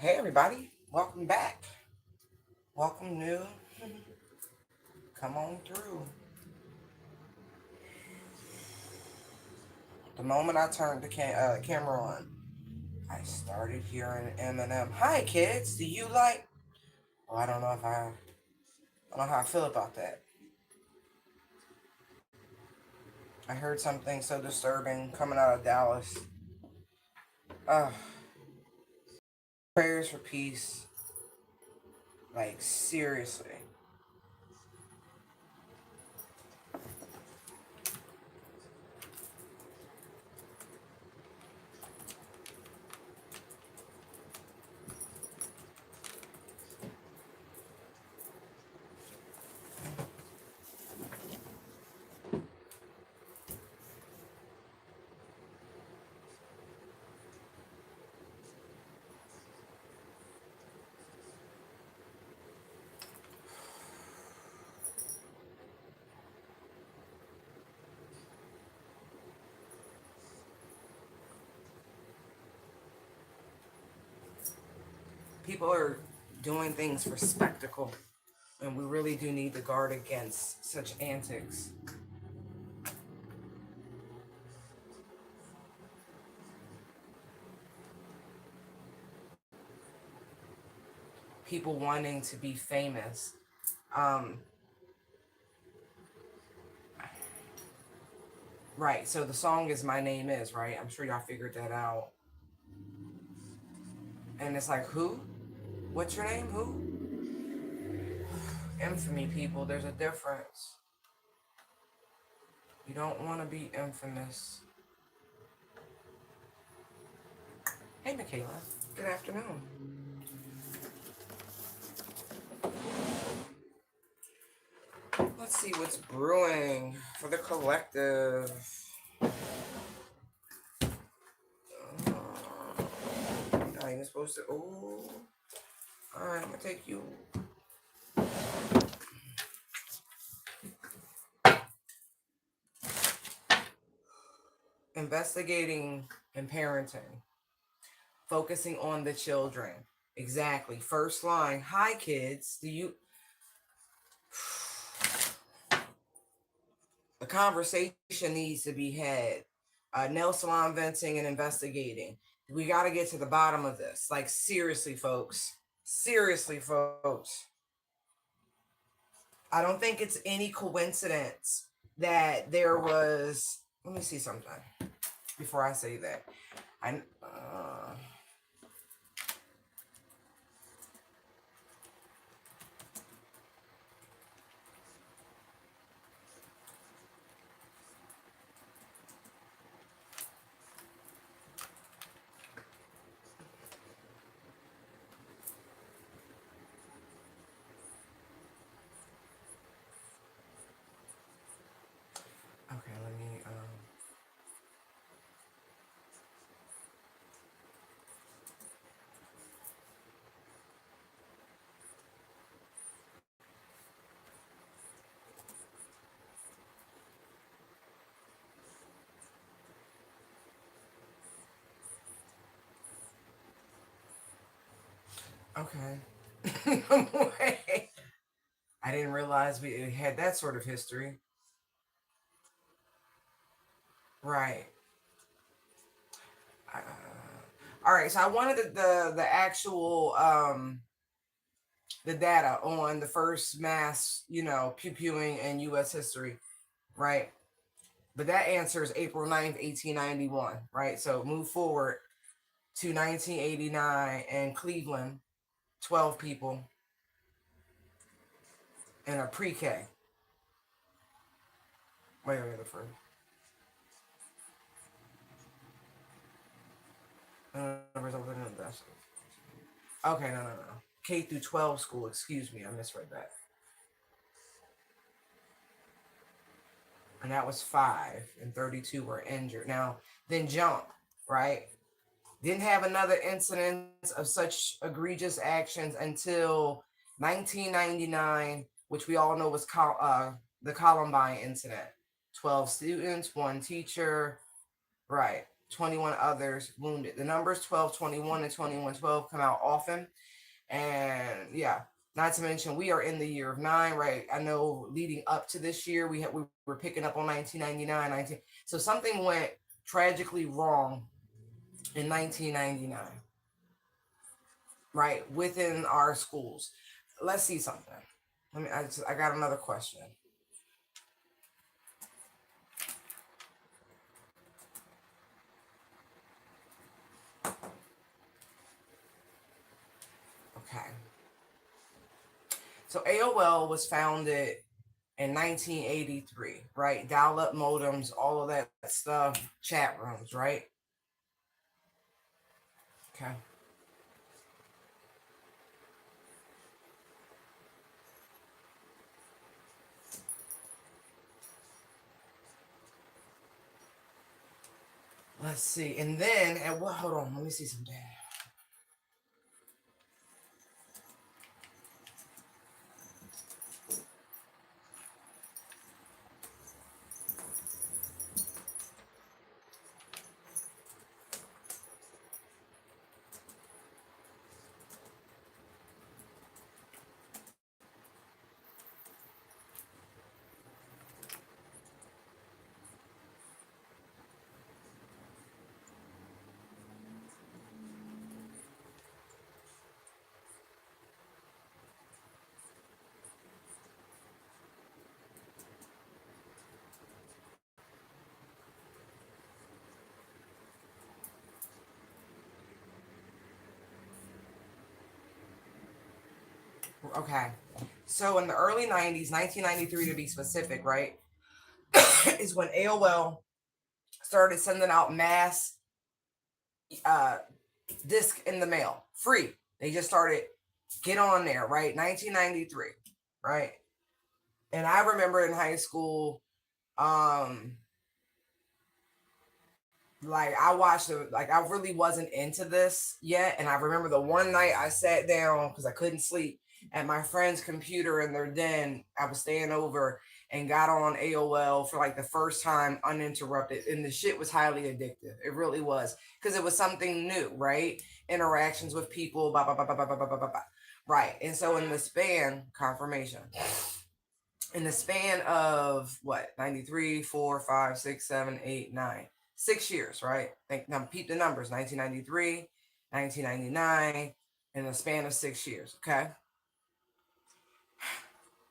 Hey everybody, welcome back. Welcome new. Come on through. The moment I turned the camera on, I started hearing Eminem. Hi kids, do you like? Oh, I don't know how I feel about that. I heard something so disturbing coming out of Dallas. Uh, Prayers for peace. Like seriously. People are doing things for spectacle, and we really do need to guard against such antics. People wanting to be famous. Um, right. So the song is "My Name Is," right. I'm sure y'all figured that out. And it's like, who? What's your name? Who? Infamy, people. There's a difference. You don't want to be infamous. Hey, Michaela. Good afternoon. Let's see what's brewing for the collective. You're not even supposed to. Oh. All right, I'm going to take you. Investigating and parenting. Focusing on the children. Exactly. First line. Hi, kids. Do you. A conversation needs to be had. Nail salon venting and investigating. We got to get to the bottom of this. Like, seriously, folks. Seriously, folks. I don't think it's any coincidence that there was. Let me see something before I say that. I. Okay, let me. Okay. I didn't realize we had that sort of history. Right. Uh, all right. So I wanted the actual the data on the first mass, pew pewing in U.S. history, right? But that answer is April 9th, 1891, right? So move forward to 1989 in Cleveland, 12 people in a pre-K. Wait, the first. Okay, no. K through 12 school, excuse me, I misread that. And that was 5, and 32 were injured. Now, then jump, right? Didn't have another incident of such egregious actions until 1999, which we all know was the Columbine incident. 12 students, one teacher, right? 21 others wounded. The numbers 1221 and 2112 come out often. And yeah, not to mention we are in the year of 9, right? I know leading up to this year, we were picking up on 1999, so something went tragically wrong in 1999, right, within our schools. Let's see something. I got another question. Okay. So AOL was founded in 1983, right? Dial-up modems, all of that stuff, chat rooms, right? Okay. Let's see. And then, hold on, let me see some data. Okay. So in the early 90s, 1993 to be specific, right, is when AOL started sending out mass uh, disc in the mail, free. They just started, get on there, right? 1993, right? And I remember in high school, um, like I watched it, like I really wasn't into this yet. And I remember the one night I sat down because I couldn't sleep at my friend's computer in their den. I was staying over and got on AOL for like the first time uninterrupted. And the shit was highly addictive. It really was. Because it was something new, right? Interactions with people, blah, blah, blah, blah, blah, blah, blah, blah, blah. Right. And so in the span, confirmation. In the span of what, 93, 4, 5, 6, 7, 8, 9, 6 years, right? Now peep the numbers, 1993, 1999, in the span of 6 years, okay?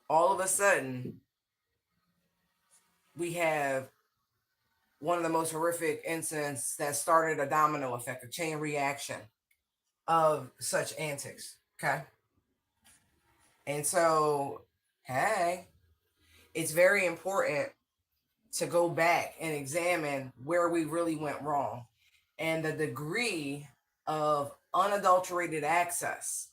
All of a sudden, we have one of the most horrific incidents that started a domino effect, a chain reaction of such antics, okay? And so, hey, it's very important to go back and examine where we really went wrong and the degree of unadulterated access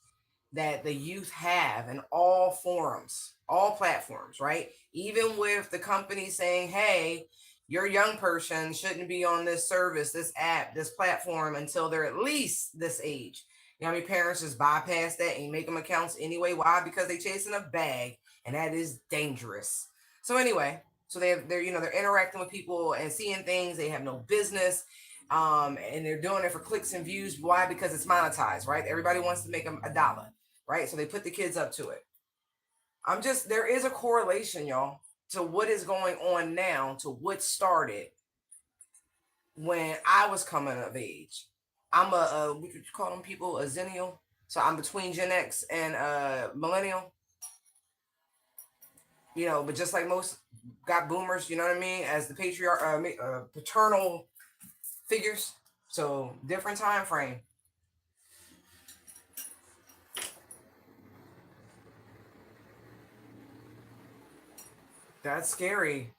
that the youth have in all forums, all platforms, right? Even with the company saying, hey, your young person shouldn't be on this service, this app, this platform until they're at least this age. You know how many parents just bypass that and make them accounts anyway? Why? Because they chasing a bag, and that is dangerous. So anyway, so they're interacting with people and seeing things they have no business, and they're doing it for clicks and views. Why? Because it's monetized, right? Everybody wants to make them $1, right? So they put the kids up to it. There is a correlation, y'all, to what is going on now to what started when I was coming of age. I'm what would you call them people? A zennial. So I'm between Gen X and millennial. But just like most got boomers, you know what I mean, as the paternal figures. So different time frame. That's scary.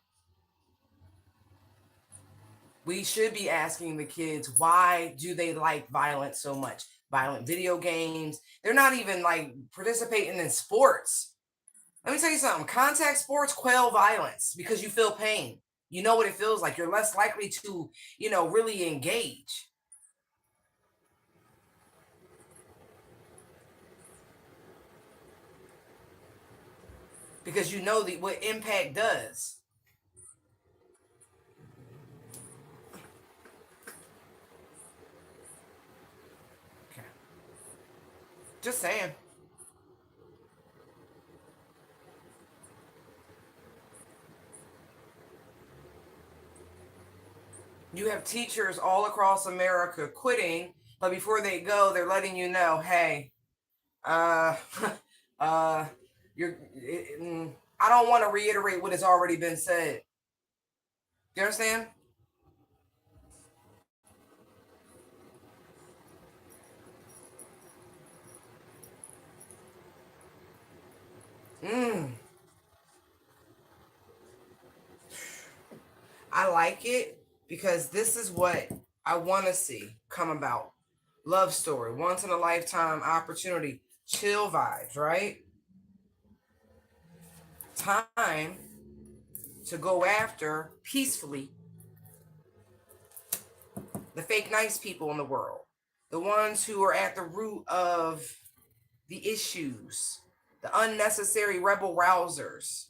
We should be asking the kids, why do they like violence so much? Violent video games. They're not even like participating in sports. Let me tell you something. Contact sports quell violence because you feel pain. You know what it feels like. You're less likely to, really engage. Because you know what impact does. Just saying. You have teachers all across America quitting, but before they go, they're letting you know, hey, uh, uh, I don't want to reiterate what has already been said. Do you understand? Mm, I like it because this is what I want to see come about. Love story, once in a lifetime opportunity, chill vibes, right? Time to go after peacefully the fake nice people in the world, the ones who are at the root of the issues, the unnecessary rebel rousers.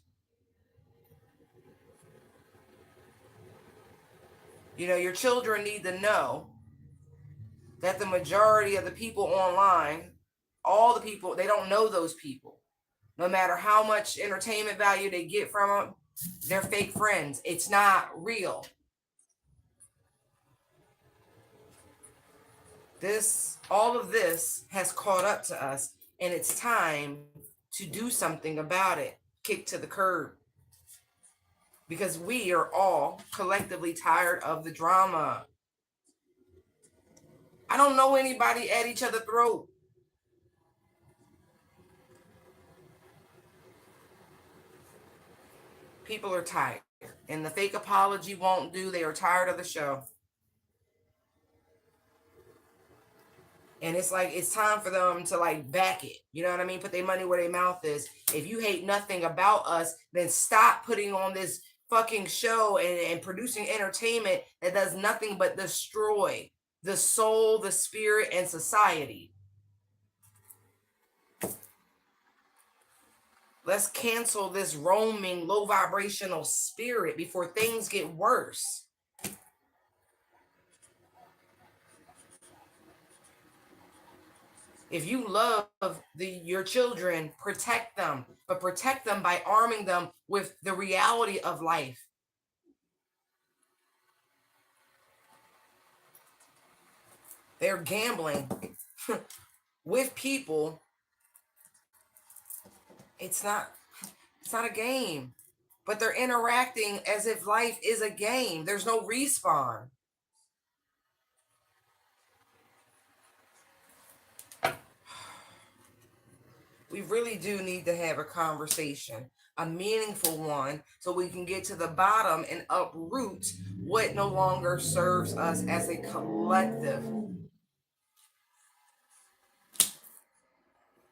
You know, your children need to know that the majority of the people online, all the people, they don't know those people. No matter how much entertainment value they get from them, they're fake friends. It's not real. All of this has caught up to us, and it's time to do something about it. Kick to the curb. Because we are all collectively tired of the drama. I don't know anybody at each other's throat. People are tired. And the fake apology won't do. They are tired of the show. And it's like it's time for them to like back it. You know what I mean? Put their money where their mouth is. If you hate nothing about us, then stop putting on this fucking show and producing entertainment that does nothing but destroy the soul, the spirit, and society. Let's cancel this roaming, low vibrational spirit before things get worse. If you love your children, protect them, but protect them by arming them with the reality of life. They're gambling with people. It's not it's not a game, but they're interacting as if life is a game. There's no respawn. We really do need to have a conversation, a meaningful one, so we can get to the bottom and uproot what no longer serves us as a collective.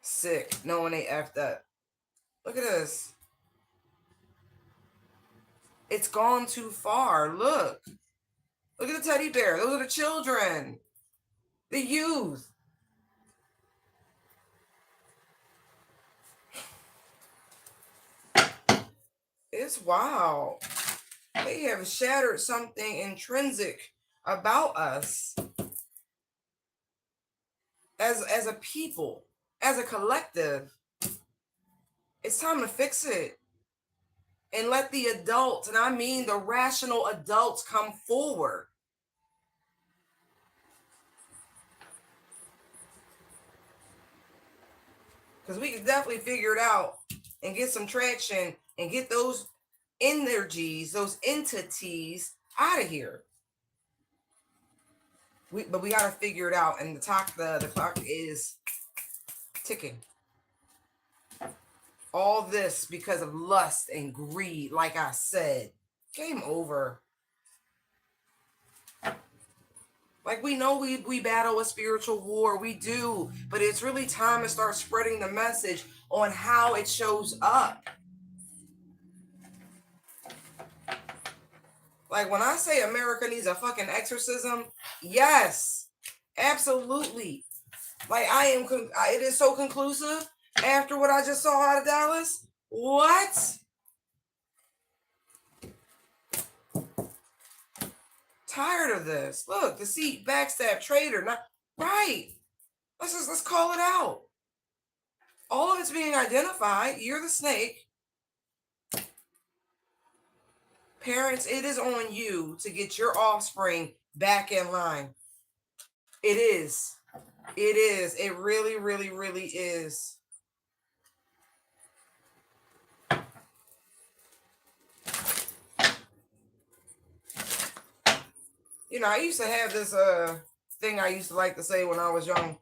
Sick, knowing they effed up. Look at this. It's gone too far. Look at the teddy bear. Those are the children, the youth. It's wild. They have shattered something intrinsic about us as a people, as a collective. It's time to fix it and let the adults, and I mean the rational adults, come forward. Because we can definitely figure it out and get some traction and get those energies, those entities out of here. But we got to figure it out, and the clock is ticking. All this because of lust and greed, like I said. Game over. Like we know we battle a spiritual war, we do, but it's really time to start spreading the message on how it shows up. Like when I say America needs a fucking exorcism, yes, absolutely. Like it is so conclusive after what I just saw out of Dallas. What? Tired of this. Look, deceit, backstab, traitor. Not right. Let's call it out. All of it's being identified. You're the snake. Parents, it is on you to get your offspring back in line. It is. It is. It really, really, really is. You know, I used to have this thing I used to like to say when I was young.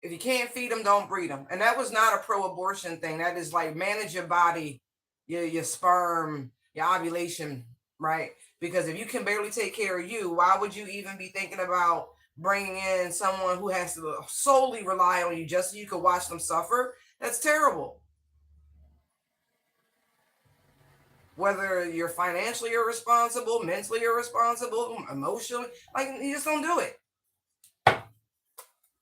If you can't feed them, don't breed them. And that was not a pro-abortion thing. That is like manage your body, your sperm, your ovulation, right? Because if you can barely take care of you, why would you even be thinking about bringing in someone who has to solely rely on you just so you could watch them suffer? That's terrible. Whether you're financially irresponsible, mentally irresponsible, emotionally, like you just don't do it.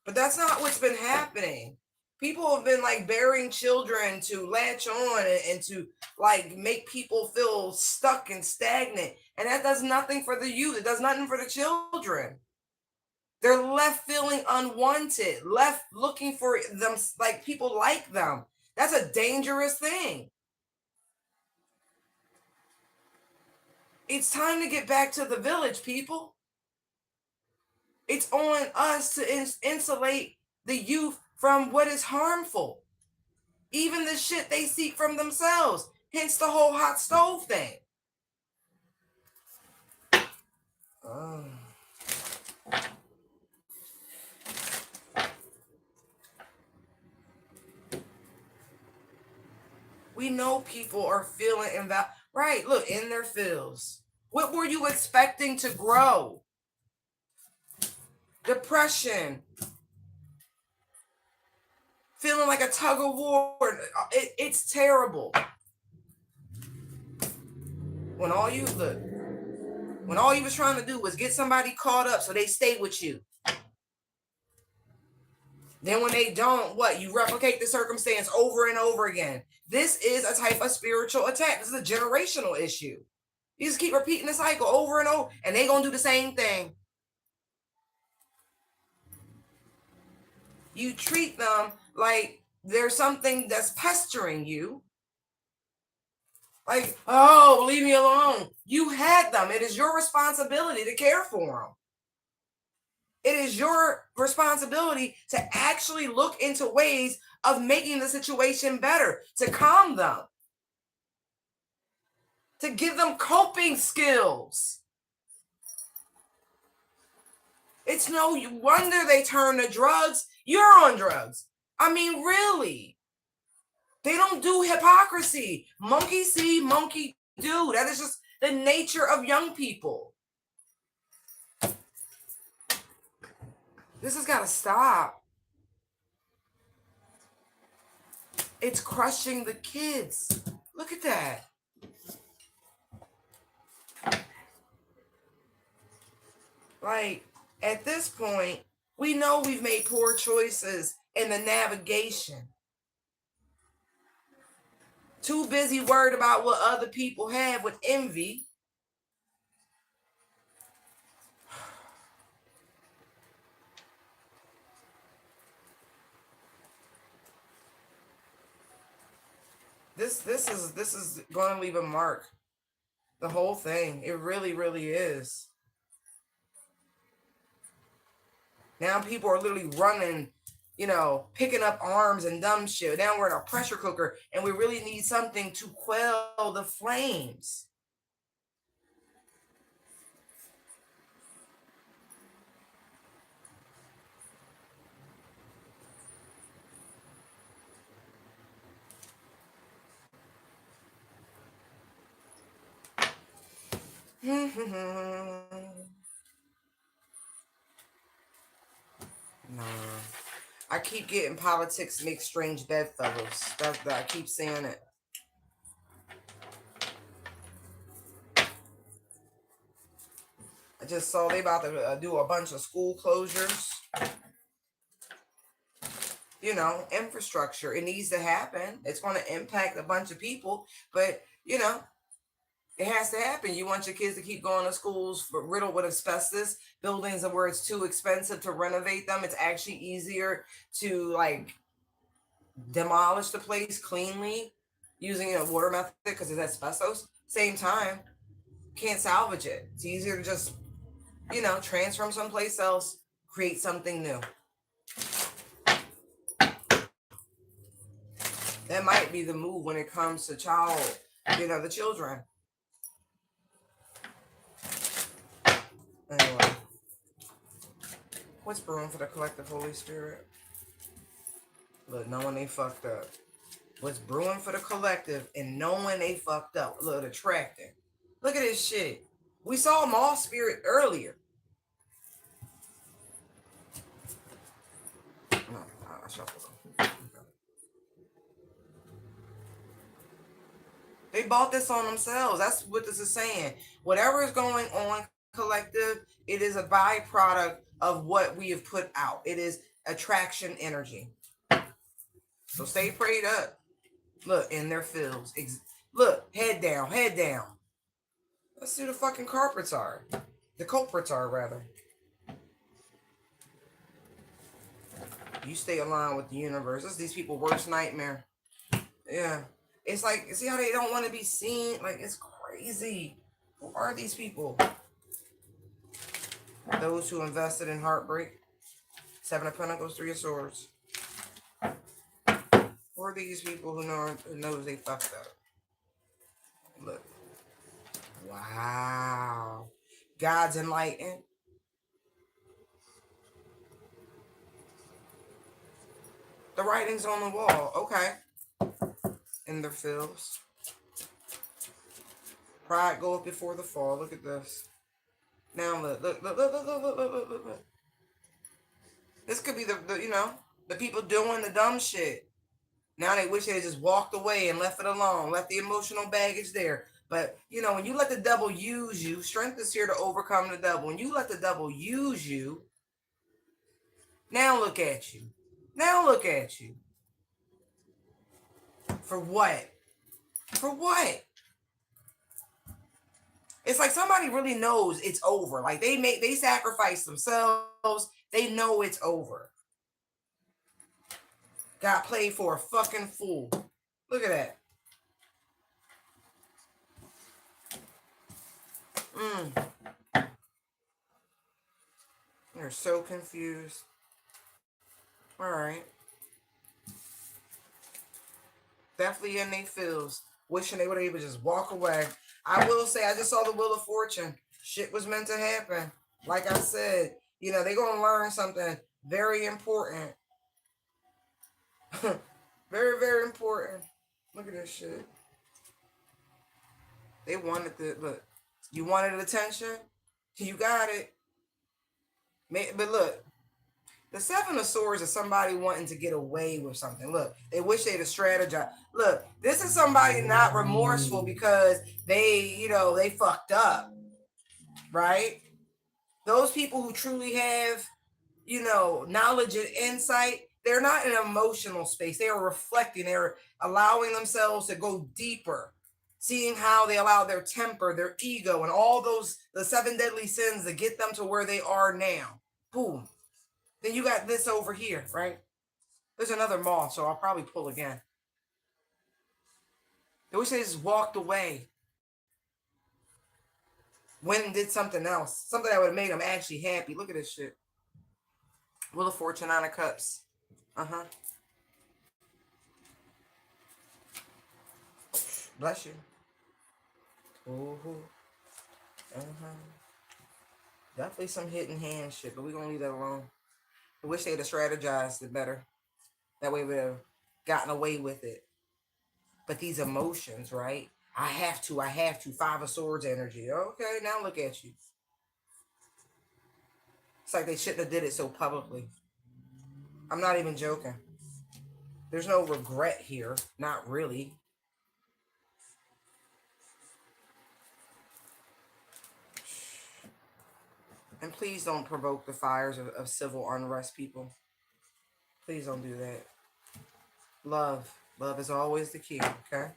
But that's not what's been happening. People have been like bearing children to latch on and to like make people feel stuck and stagnant. And that does nothing for the youth. It does nothing for the children. They're left feeling unwanted, left looking for them, like people like them. That's a dangerous thing. It's time to get back to the village, people. It's on us to insulate the youth from what is harmful. Even the shit they seek from themselves. Hence the whole hot stove thing. Uh, we know people are feeling right. Look, in their feels. What were you expecting to grow? Depression. Feeling like a tug of war. It's terrible. When all you look, when all you was trying to do was get somebody caught up so they stay with you. Then when they don't, what? You replicate the circumstance over and over again. This is a type of spiritual attack. This is a generational issue. You just keep repeating the cycle over and over, and they're going to do the same thing. You treat them like there's something that's pestering you. Like, oh, leave me alone. You had them. It is your responsibility to care for them. It is your responsibility to actually look into ways of making the situation better, to calm them, to give them coping skills. It's no wonder they turn to drugs. You're on drugs. I mean, really. They don't do hypocrisy. Monkey see, monkey do. That is just the nature of young people. This has got to stop. It's crushing the kids. Look at that. Like, at this point, we know we've made poor choices in the navigation. Too busy worried about what other people have with envy. This is going to leave a mark. The whole thing. It really, really is. Now people are literally running, picking up arms and dumb shit. Now we're in a pressure cooker and we really need something to quell the flames. Nah. I keep getting politics make strange bedfellows. That I keep saying it. I just saw they about to do a bunch of school closures. Infrastructure. It needs to happen. It's going to impact a bunch of people, but it has to happen. You want your kids to keep going to schools riddled with asbestos, buildings where it's too expensive to renovate them. It's actually easier to demolish the place cleanly using a water method because it's asbestos. Same time, can't salvage it. It's easier to just, transfer them someplace else, create something new. That might be the move when it comes to the children. Anyway, what's brewing for the collective Holy Spirit? Look, knowing they fucked up. What's brewing for the collective and knowing they fucked up. Look, attracting. Look at this shit. We saw Mall Spirit earlier. No, I shuffled them. They bought this on themselves. That's what this is saying. Whatever is going on, collective, it is a byproduct of what we have put out. It is attraction energy. So stay prayed up. Look, in their fields. Look, head down, head down. Let's see who the fucking carpets are. The culprits are, rather. You stay aligned with the universe. This is these people's worst nightmare. Yeah. It's like, see how they don't want to be seen? Like, it's crazy. Who are these people? Those who invested in heartbreak. Seven of Pentacles, Three of Swords. Who are these people who knows they fucked up? Look. Wow. God's enlightened. The writing's on the wall. Okay. In their fields. Pride goeth before the fall. Look at this. Now look. This could be the people doing the dumb shit. Now they wish they had just walked away and left it alone, left the emotional baggage there. But, when you let the devil use you, strength is here to overcome the devil. When you let the devil use you, now look at you. Now look at you. For what? For what? It's like somebody really knows it's over. Like they sacrifice themselves. They know it's over. Got played for a fucking fool. Look at that. They're so confused. All right. Definitely in their feels. Wishing they would able to just walk away. I will say, I just saw the Wheel of Fortune. Shit was meant to happen. Like I said, they're going to learn something very important. Very, very important. Look at this shit. They wanted the, look, you wanted attention? You got it. But look, the Seven of Swords is somebody wanting to get away with something. Look, they wish they'd have strategized. Look, this is somebody not remorseful because they, they fucked up. Right? Those people who truly have, knowledge and insight, they're not in an emotional space. They are reflecting. They're allowing themselves to go deeper. Seeing how they allow their temper, their ego, and all the 7 deadly sins to get them to where they are now. Boom. Then you got this over here, right? There's another moth, so I'll probably pull again. They wish they just walked away. Went and did something else. Something that would have made them actually happy. Look at this shit. Wheel of Fortune, Nine of Cups. Uh-huh. Bless you. Ooh. Uh-huh. Definitely some hidden hand shit, but we're going to leave that alone. I wish they'd have strategized it better. That way we'd have gotten away with it. But these emotions, right? I have to. Five of Swords energy. Okay, now look at you. It's like they shouldn't have did it so publicly. I'm not even joking. There's no regret here. Not really. And please don't provoke the fires of civil unrest, people. Please don't do that. Love. Love is always the key, okay?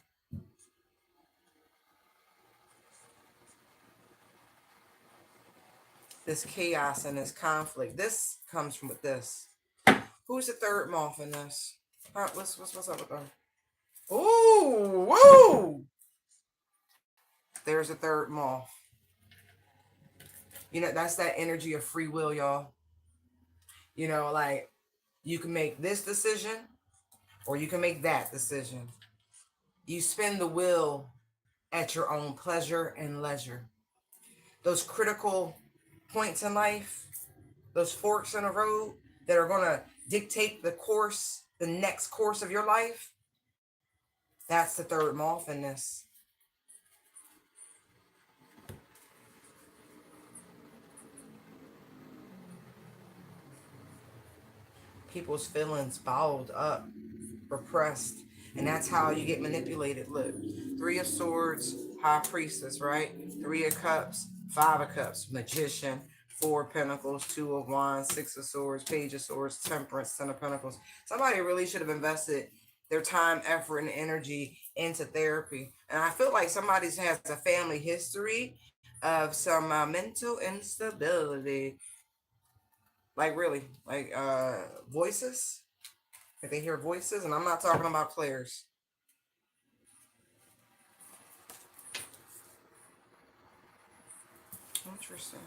This chaos and this conflict. This comes from this. Who's the third moth in this? What's up with them? Ooh, woo! There's a third moth. You know, that's that energy of free will, y'all. You know, like you can make this decision or you can make that decision. You spin the wheel at your own pleasure and leisure. Those critical points in life, those forks in the road that are going to dictate the course, the next course of your life, that's the third moth in this. People's feelings bottled up, repressed, and that's how you get manipulated. Look, Three of Swords, High Priestess, right? Three of Cups, Five of Cups, Magician, Four of Pentacles, Two of Wands, Six of Swords, Page of Swords, Temperance, Ten of Pentacles. Somebody really should have invested their time, effort, and energy into therapy. And I feel like somebody has a family history of some mental instability. Like really, like voices. If they hear voices, and I'm not talking about players. Interesting.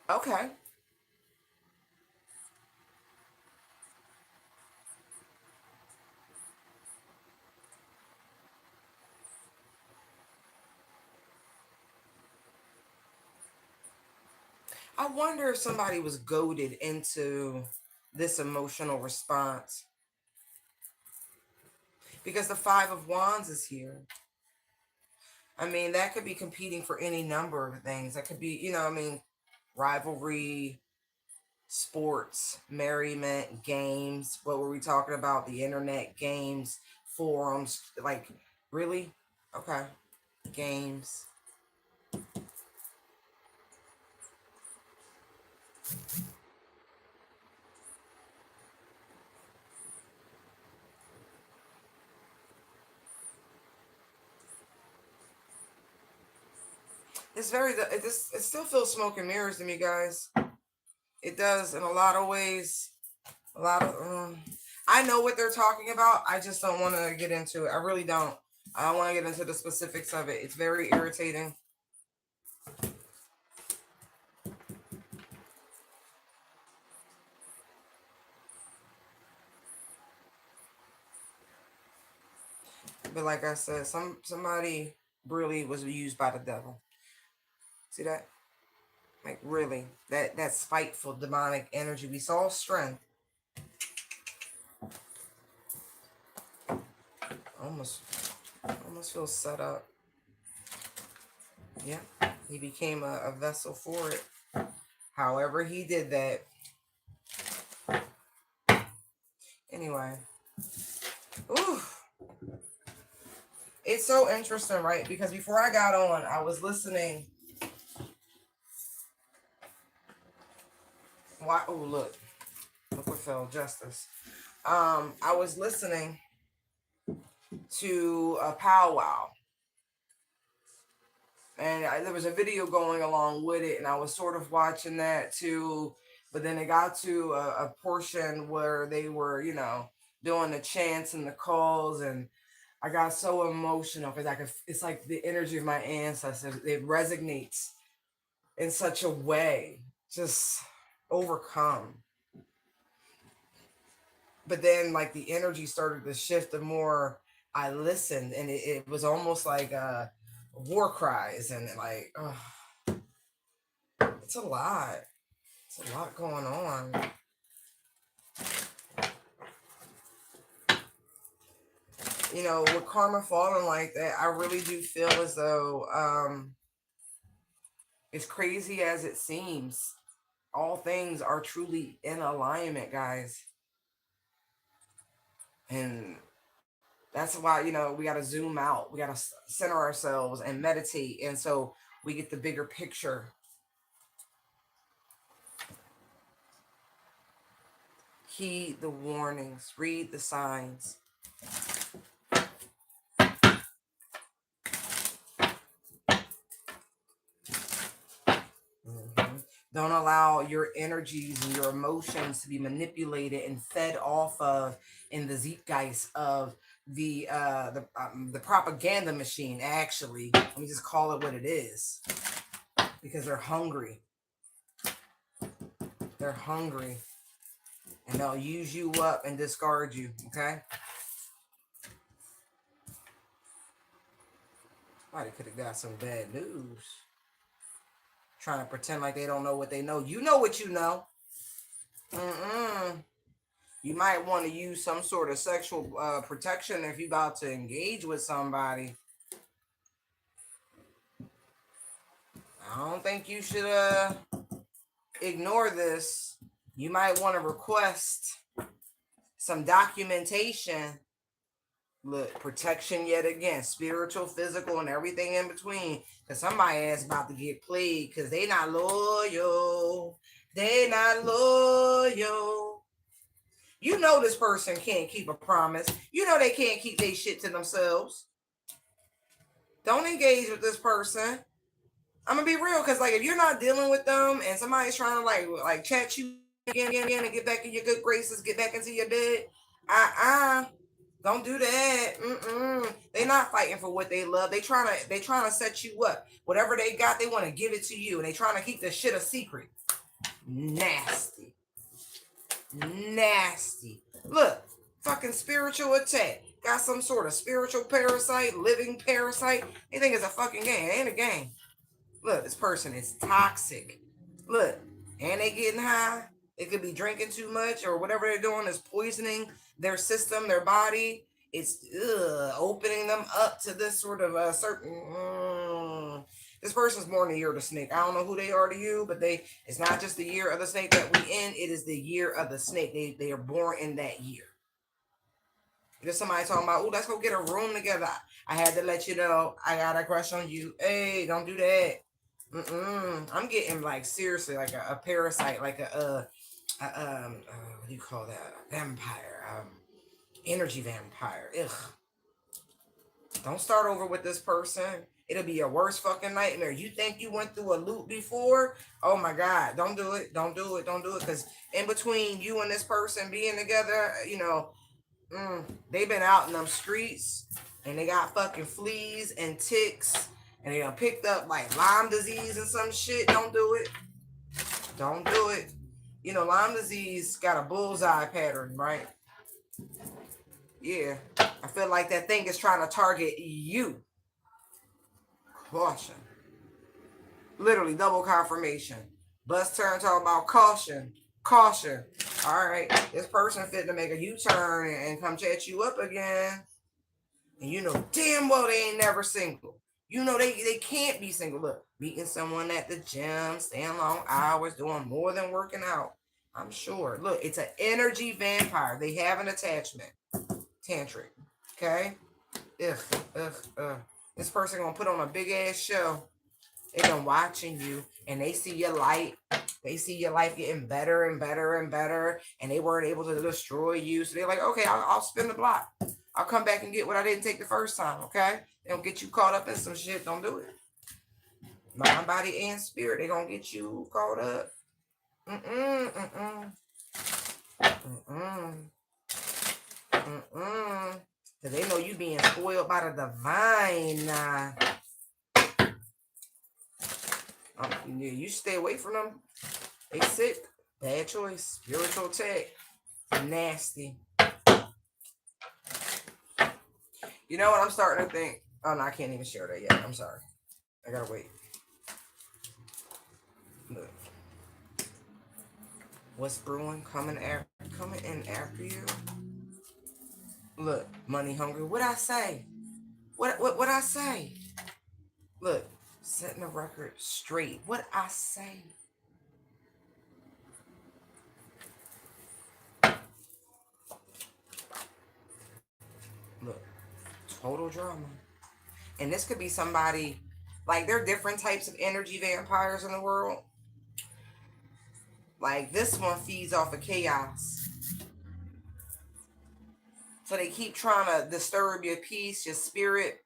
Okay. I wonder if somebody was goaded into this emotional response because the Five of Wands is here. I mean, that could be competing for any number of things. That could be, you know, I mean, rivalry, sports, merriment, games. What were we talking about? The internet, games, forums. Like, really? Okay. Games. It's very, it still feels smoke and mirrors to me, guys. It does in a lot of ways. A lot of, I know what they're talking about. I just don't want to get into it. I really don't. I don't want to get into the specifics of it. It's very irritating. But like I said, somebody really was used by the devil. See that? Like really, that spiteful demonic energy. We saw strength. Almost, almost feels set up. Yeah, he became a vessel for it. However, he did that. Anyway, ooh, it's so interesting, right? Because before I got on, I was listening. Why? Oh, look what fell, justice. I was listening to a powwow, and there was a video going along with it, and I was sort of watching that too. But then it got to a portion where they were, you know, doing the chants and the calls, and I got so emotional because it's like the energy of my ancestors. It resonates in such a way, just overcome. But then like the energy started to shift the more I listened, and it was almost like war cries and like it's a lot. It's a lot going on. You know, with karma falling like that, I really do feel as though as crazy as it seems, all things are truly in alignment, guys. And that's why, you know, we got to zoom out. We got to center ourselves and meditate. And so we get the bigger picture. Heed the warnings, read the signs. Don't allow your energies and your emotions to be manipulated and fed off of in the zeitgeist of the propaganda machine. Actually, let me just call it what it is, because they're hungry. They're hungry, and they'll use you up and discard you. Okay. Somebody could have got some bad news. Trying to pretend like they don't know what they know. You know what you know. You might want to use some sort of sexual protection if you're about to engage with somebody. I don't think you should ignore this. You might want to request some documentation. Look, protection yet again, spiritual, physical, and everything in between. Because somebody ass about to get played because they not loyal. They not loyal. You know this person can't keep a promise. You know they can't keep their shit to themselves. Don't engage with this person. I'm gonna be real, because like if you're not dealing with them and somebody's trying to like chat you again and get back in your good graces, get back into your bed, don't do that. They not fighting for what they love. They trying to set you up. Whatever they got, they want to give it to you, and they trying to keep the shit a secret. Nasty. Look, fucking spiritual attack. Got some sort of spiritual parasite, living parasite. They think it's a fucking game. It ain't a game. Look, this person is toxic. Look, and they getting high. They could be drinking too much, or whatever they're doing is poisoning their system, their body. It's opening them up to this sort of a certain. This person's born the year of the snake. I don't know who they are to you, but it's not just the year of the snake that we in. It is the year of the snake. They are born in that year. There's somebody talking about, oh, let's go get a room together. I had to let you know I got a crush on you. Hey, don't do that. I'm getting like seriously like a parasite, like what do you call that? A vampire, energy vampire. Ugh. Don't start over with this person. It'll be your worst fucking nightmare. You think you went through a loop before? Oh my God, don't do it. Don't do it. Don't do it. Because in between you and this person being together, they've been out in them streets and they got fucking fleas and ticks and they done picked up like Lyme disease and some shit. Don't do it. Don't do it. Lyme disease got a bullseye pattern, right? Yeah. I feel like that thing is trying to target you. Caution. Literally double confirmation. Bus turn talking about caution. Caution. All right. This person fit to make a U-turn and come chat you up again. And you know damn well they ain't never single. You know they can't be single. Look, meeting someone at the gym, staying long hours, doing more than working out. I'm sure. Look, it's an energy vampire. They have an attachment. Tantric. Okay? Ugh. This person gonna put on a big ass show. They been watching you and they see your light. They see your life getting better and better and better. And they weren't able to destroy you. So they're like, okay, I'll spin the block. I'll come back and get what I didn't take the first time, okay? They don't get you caught up in some shit. Don't do it. Mind, body, and spirit. They gonna get you caught up. Cause they know you being spoiled by the divine. You stay away from them. They sick. Bad choice. Spiritual attack. Nasty. You know what I'm starting to think? Oh no, I can't even share that yet. I'm sorry. I gotta wait. Look. What's brewing? Coming in after you. Look, money hungry. What I say? What I say? Look, setting the record straight. What I say? Look, total drama. And this could be somebody, like there are different types of energy vampires in the world. Like this one feeds off of chaos. So they keep trying to disturb your peace, your spirit,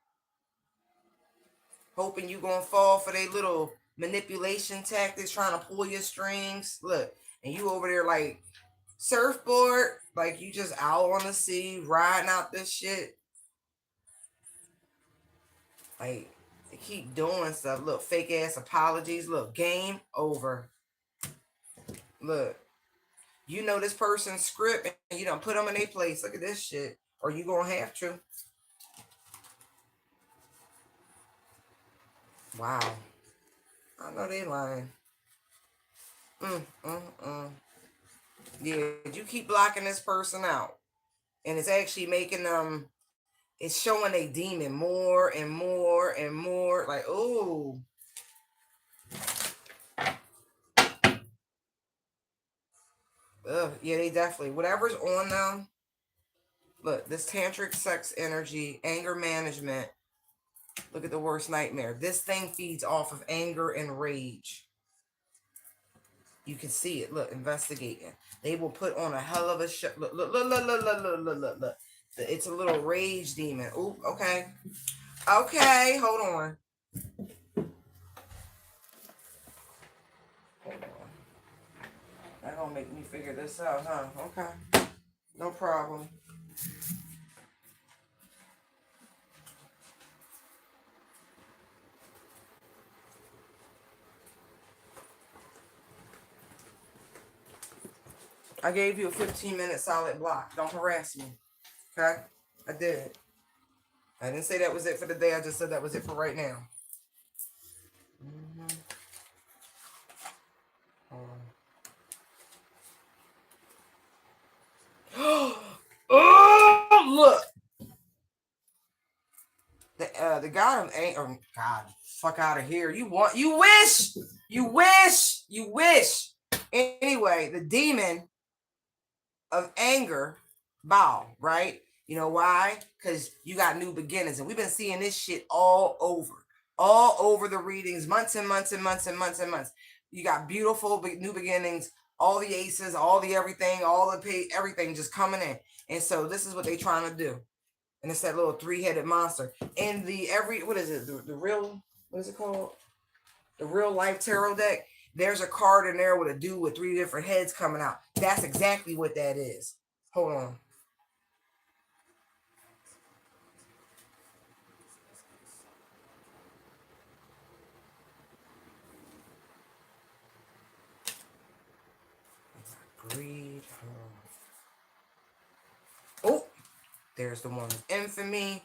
hoping you gonna fall for their little manipulation tactics, trying to pull your strings. Look, and you over there like surfboard, like you just out on the sea, riding out this shit. Like, they keep doing stuff. Look, fake ass apologies. Look, game over. Look, you know this person's script and you don't put them in their place. Look at this shit. Or you gonna have to. Wow. I know they lying. Yeah, you keep blocking this person out. And it's actually making them, it's showing a demon more and more and more. Like, ooh. Ugh, yeah, they definitely, whatever's on them. Look, this tantric sex energy, anger management. Look at the worst nightmare. This thing feeds off of anger and rage. You can see it. Look, investigating. They will put on a hell of a show. Look, look, look, look, look, look, look, look, look, look. It's a little rage demon. Ooh, okay. Okay, hold on. Hold on. That gonna make me figure this out, huh? Okay. No problem. I gave you a 15-minute solid block. Don't harass me. Okay? I did. I didn't say that was it for the day. I just said that was it for right now. Oh, look. The god of anger. God, fuck out of here. You wish. Anyway, the demon of anger, bow, right? You know why? Because you got new beginnings, and we've been seeing this shit all over the readings, months and months and months and months and months. You got beautiful new beginnings, all the aces, all the everything, everything just coming in. And so this is what they're trying to do. And it's that little 3-headed monster. And what is it? The real, what is it called? The real life tarot deck. There's a card in there with a dude with 3 different heads coming out. That's exactly what that is. Hold on. Greed. Oh, there's the one with infamy.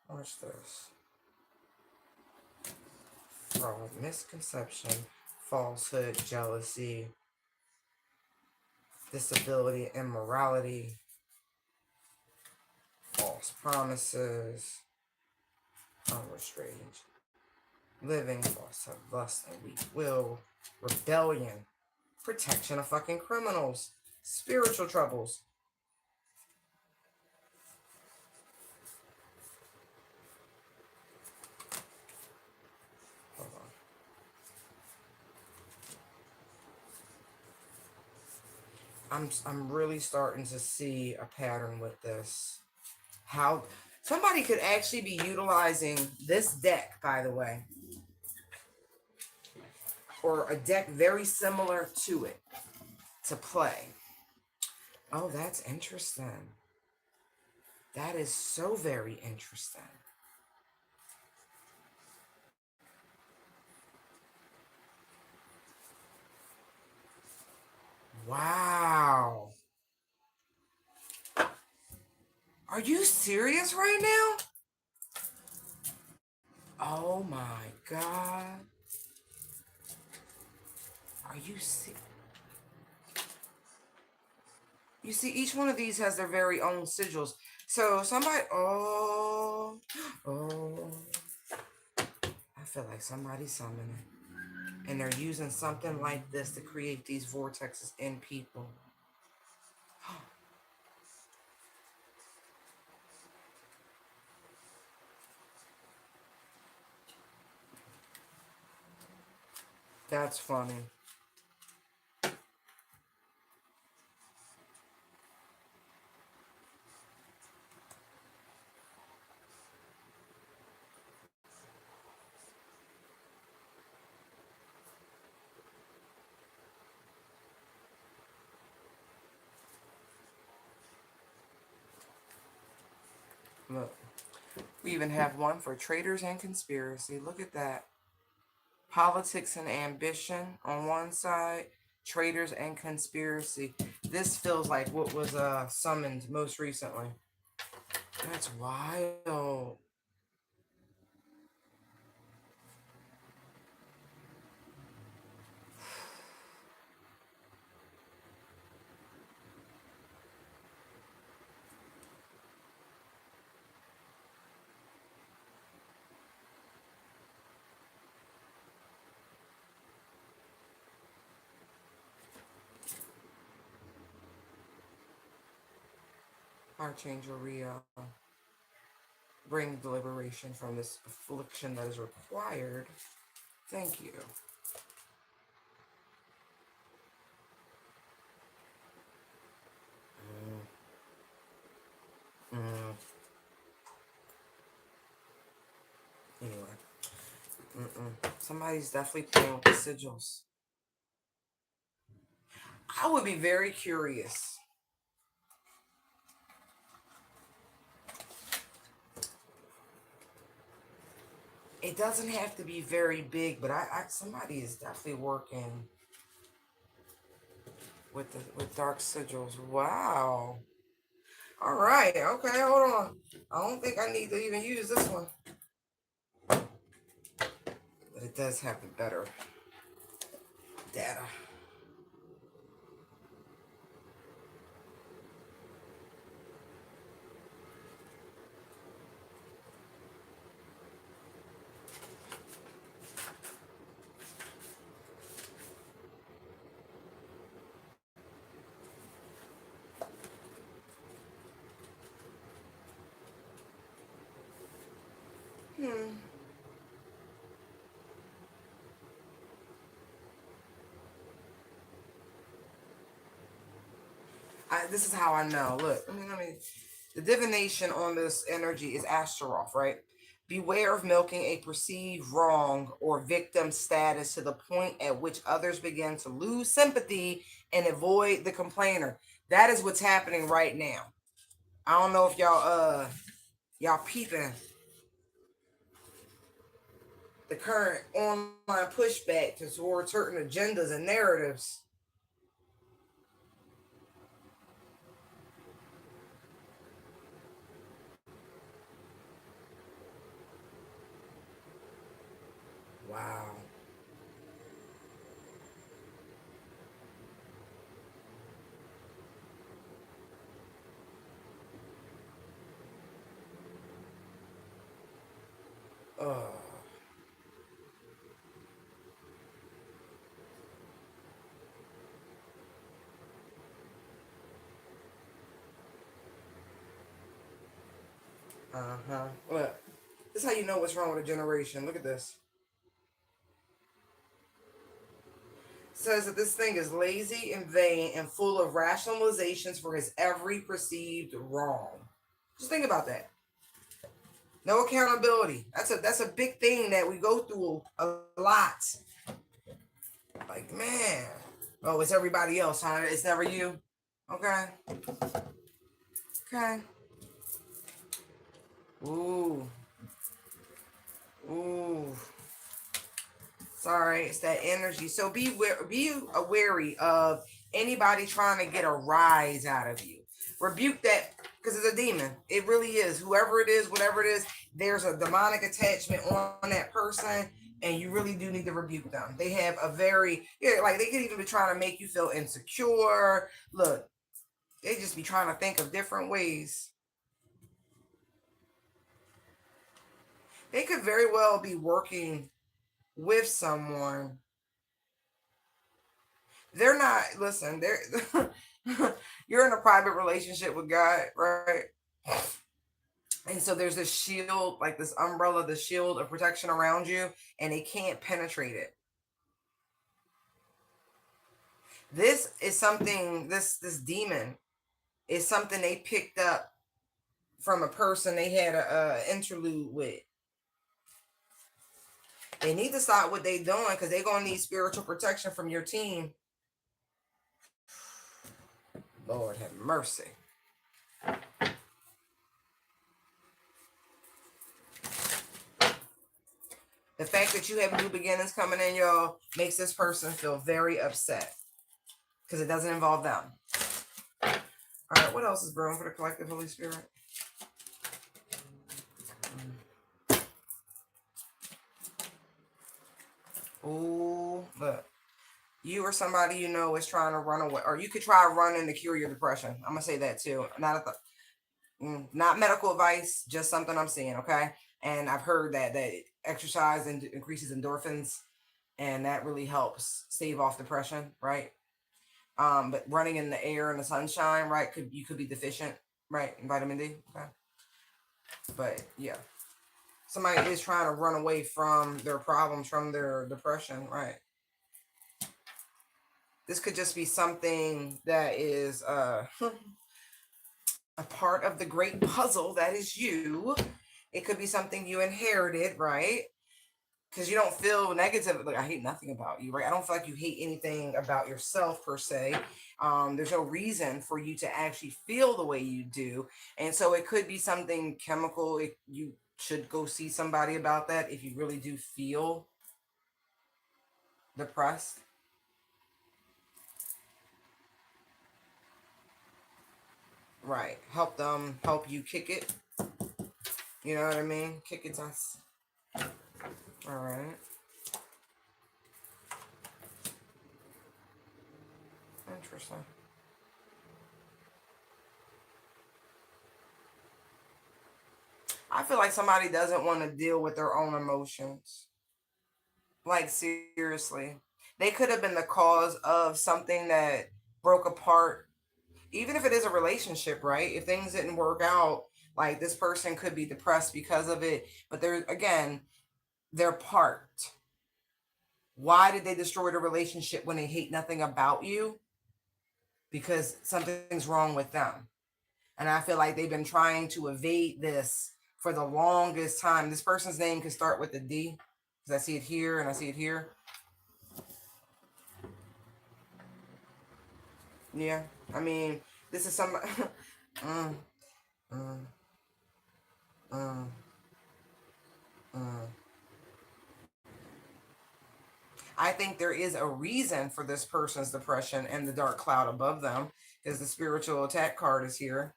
What's this? Fraud, misconception, falsehood, jealousy, disability, immorality, false promises, unrestrained living, falsehood, lust, and weak will, rebellion, protection of fucking criminals, spiritual troubles. Hold on. I'm really starting to see a pattern with this. How somebody could actually be utilizing this deck, by the way, or a deck very similar to it to play. Oh, that's interesting. That is so very interesting. Wow. Are you serious right now? Oh my God. Are you serious? You see, each one of these has their very own sigils. So somebody, I feel like somebody's summoning. And they're using something like this to create these vortexes in people. That's funny. Look, we even have one for traitors and conspiracy. Look at that. Politics and ambition on one side, traitors and conspiracy. This feels like what was summoned most recently. That's wild. Archangel Rio, bring deliberation from this affliction that is required. Thank you. Mm. Anyway, somebody's definitely playing with the sigils. I would be very curious. It doesn't have to be very big, but somebody is definitely working with dark sigils. Wow. All right. Okay. Hold on. I don't think I need to even use this one, but it does have the better data. Hmm. This is how I know. Look, the divination on this energy is Astaroth, right? Beware of milking a perceived wrong or victim status to the point at which others begin to lose sympathy and avoid the complainer. That is what's happening right now. I don't know if y'all peeping the current online pushback towards certain agendas and narratives. Wow. Uh, uh-huh. Look, this is how you know what's wrong with a generation. Look at this. Says that this thing is lazy and vain and full of rationalizations for his every perceived wrong. Just think about that. No accountability. That's a big thing that we go through a lot. Like, man. Oh, it's everybody else, huh? It's never you. Okay. Okay. Ooh. Ooh. Sorry, it's that energy. So be wary of anybody trying to get a rise out of you. Rebuke that because it's a demon. It really is. Whoever it is, whatever it is, there's a demonic attachment on that person, and you really do need to rebuke them. They have a very like they could even be trying to make you feel insecure. Look, they just be trying to think of different ways. They could very well be working with someone. They're not, listen, they're you're in a private relationship with God, right? And so there's this shield, like this umbrella, the shield of protection around you, and they can't penetrate it. This is something, this demon is something they picked up from a person they had a interlude with. They need to stop what they doing because they're gonna need spiritual protection from your team. Lord have mercy. The fact that you have new beginnings coming in, y'all, makes this person feel very upset because it doesn't involve them. All right, what else is brewing for the collective, Holy Spirit? Ooh, look. You or somebody you know is trying to run away, or you could try running to cure your depression. I'm gonna say that too. Not medical advice, just something I'm seeing. Okay, and I've heard that exercise increases endorphins, and that really helps stave off depression, right? But running in the air and the sunshine, right? You could be deficient, right, in vitamin D. Okay, but yeah, somebody is trying to run away from their problems, from their depression, right? This could just be something that is a part of the great puzzle that is you. It could be something you inherited, right? Because you don't feel negative. Like, I hate nothing about you, right? I don't feel like you hate anything about yourself per se. There's no reason for you to actually feel the way you do. And so it could be something chemical. You should go see somebody about that if you really do feel depressed. Right. Help them help you kick it. You know what I mean? Kick its ass. All right. Interesting. I feel like somebody doesn't want to deal with their own emotions. Like, seriously. They could have been the cause of something that broke apart, even if it is a relationship, right? If things didn't work out, like, this person could be depressed because of it. But again, they're part. Why did they destroy the relationship when they hate nothing about you? Because something's wrong with them. And I feel like they've been trying to evade this for the longest time. This person's name can start with a D, because I see it here and I see it here. Yeah, I mean, this is some. mm, mm, mm, mm. I think there is a reason for this person's depression and the dark cloud above them, because the spiritual attack card is here.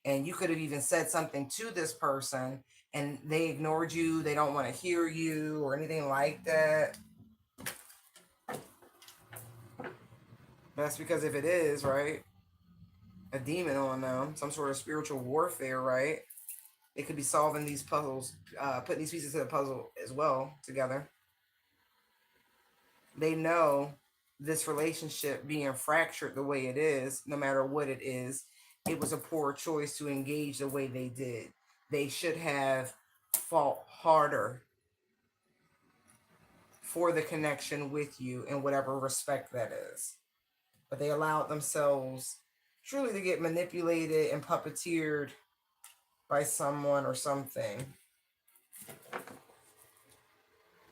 And you could have even said something to this person and they ignored you. They don't want to hear you or anything like that. That's because if it is, right, a demon on them, some sort of spiritual warfare, right? It could be solving these puzzles, putting these pieces of the puzzle as well together. They know this relationship being fractured the way it is, no matter what it was a poor choice to engage the way they did. They should have fought harder for the connection with you in whatever respect that is. But they allowed themselves truly to get manipulated and puppeteered by someone or something.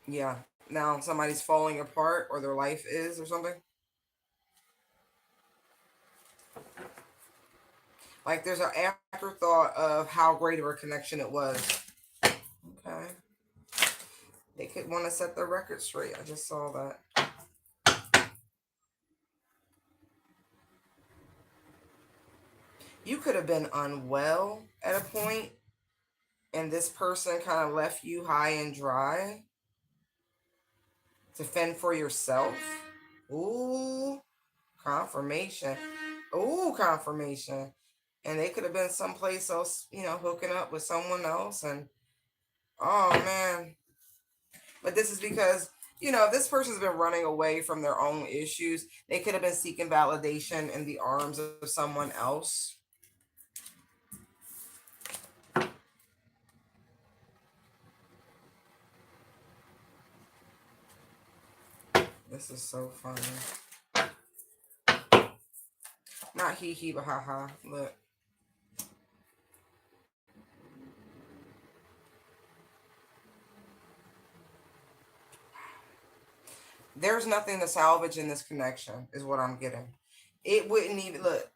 Yeah. Now somebody's falling apart or their life is or something. Like there's an afterthought of how great of a connection it was. Okay. They could want to set the record straight. I just saw that. You could have been unwell at a point, and this person kind of left you high and dry to fend for yourself. Ooh, confirmation. Ooh, confirmation. And they could have been someplace else, hooking up with someone else. And oh man. But this is because, if this person's been running away from their own issues, they could have been seeking validation in the arms of someone else. This is so funny. Not hee hee, but ha ha. Look. There's nothing to salvage in this connection, is what I'm getting. It wouldn't even look.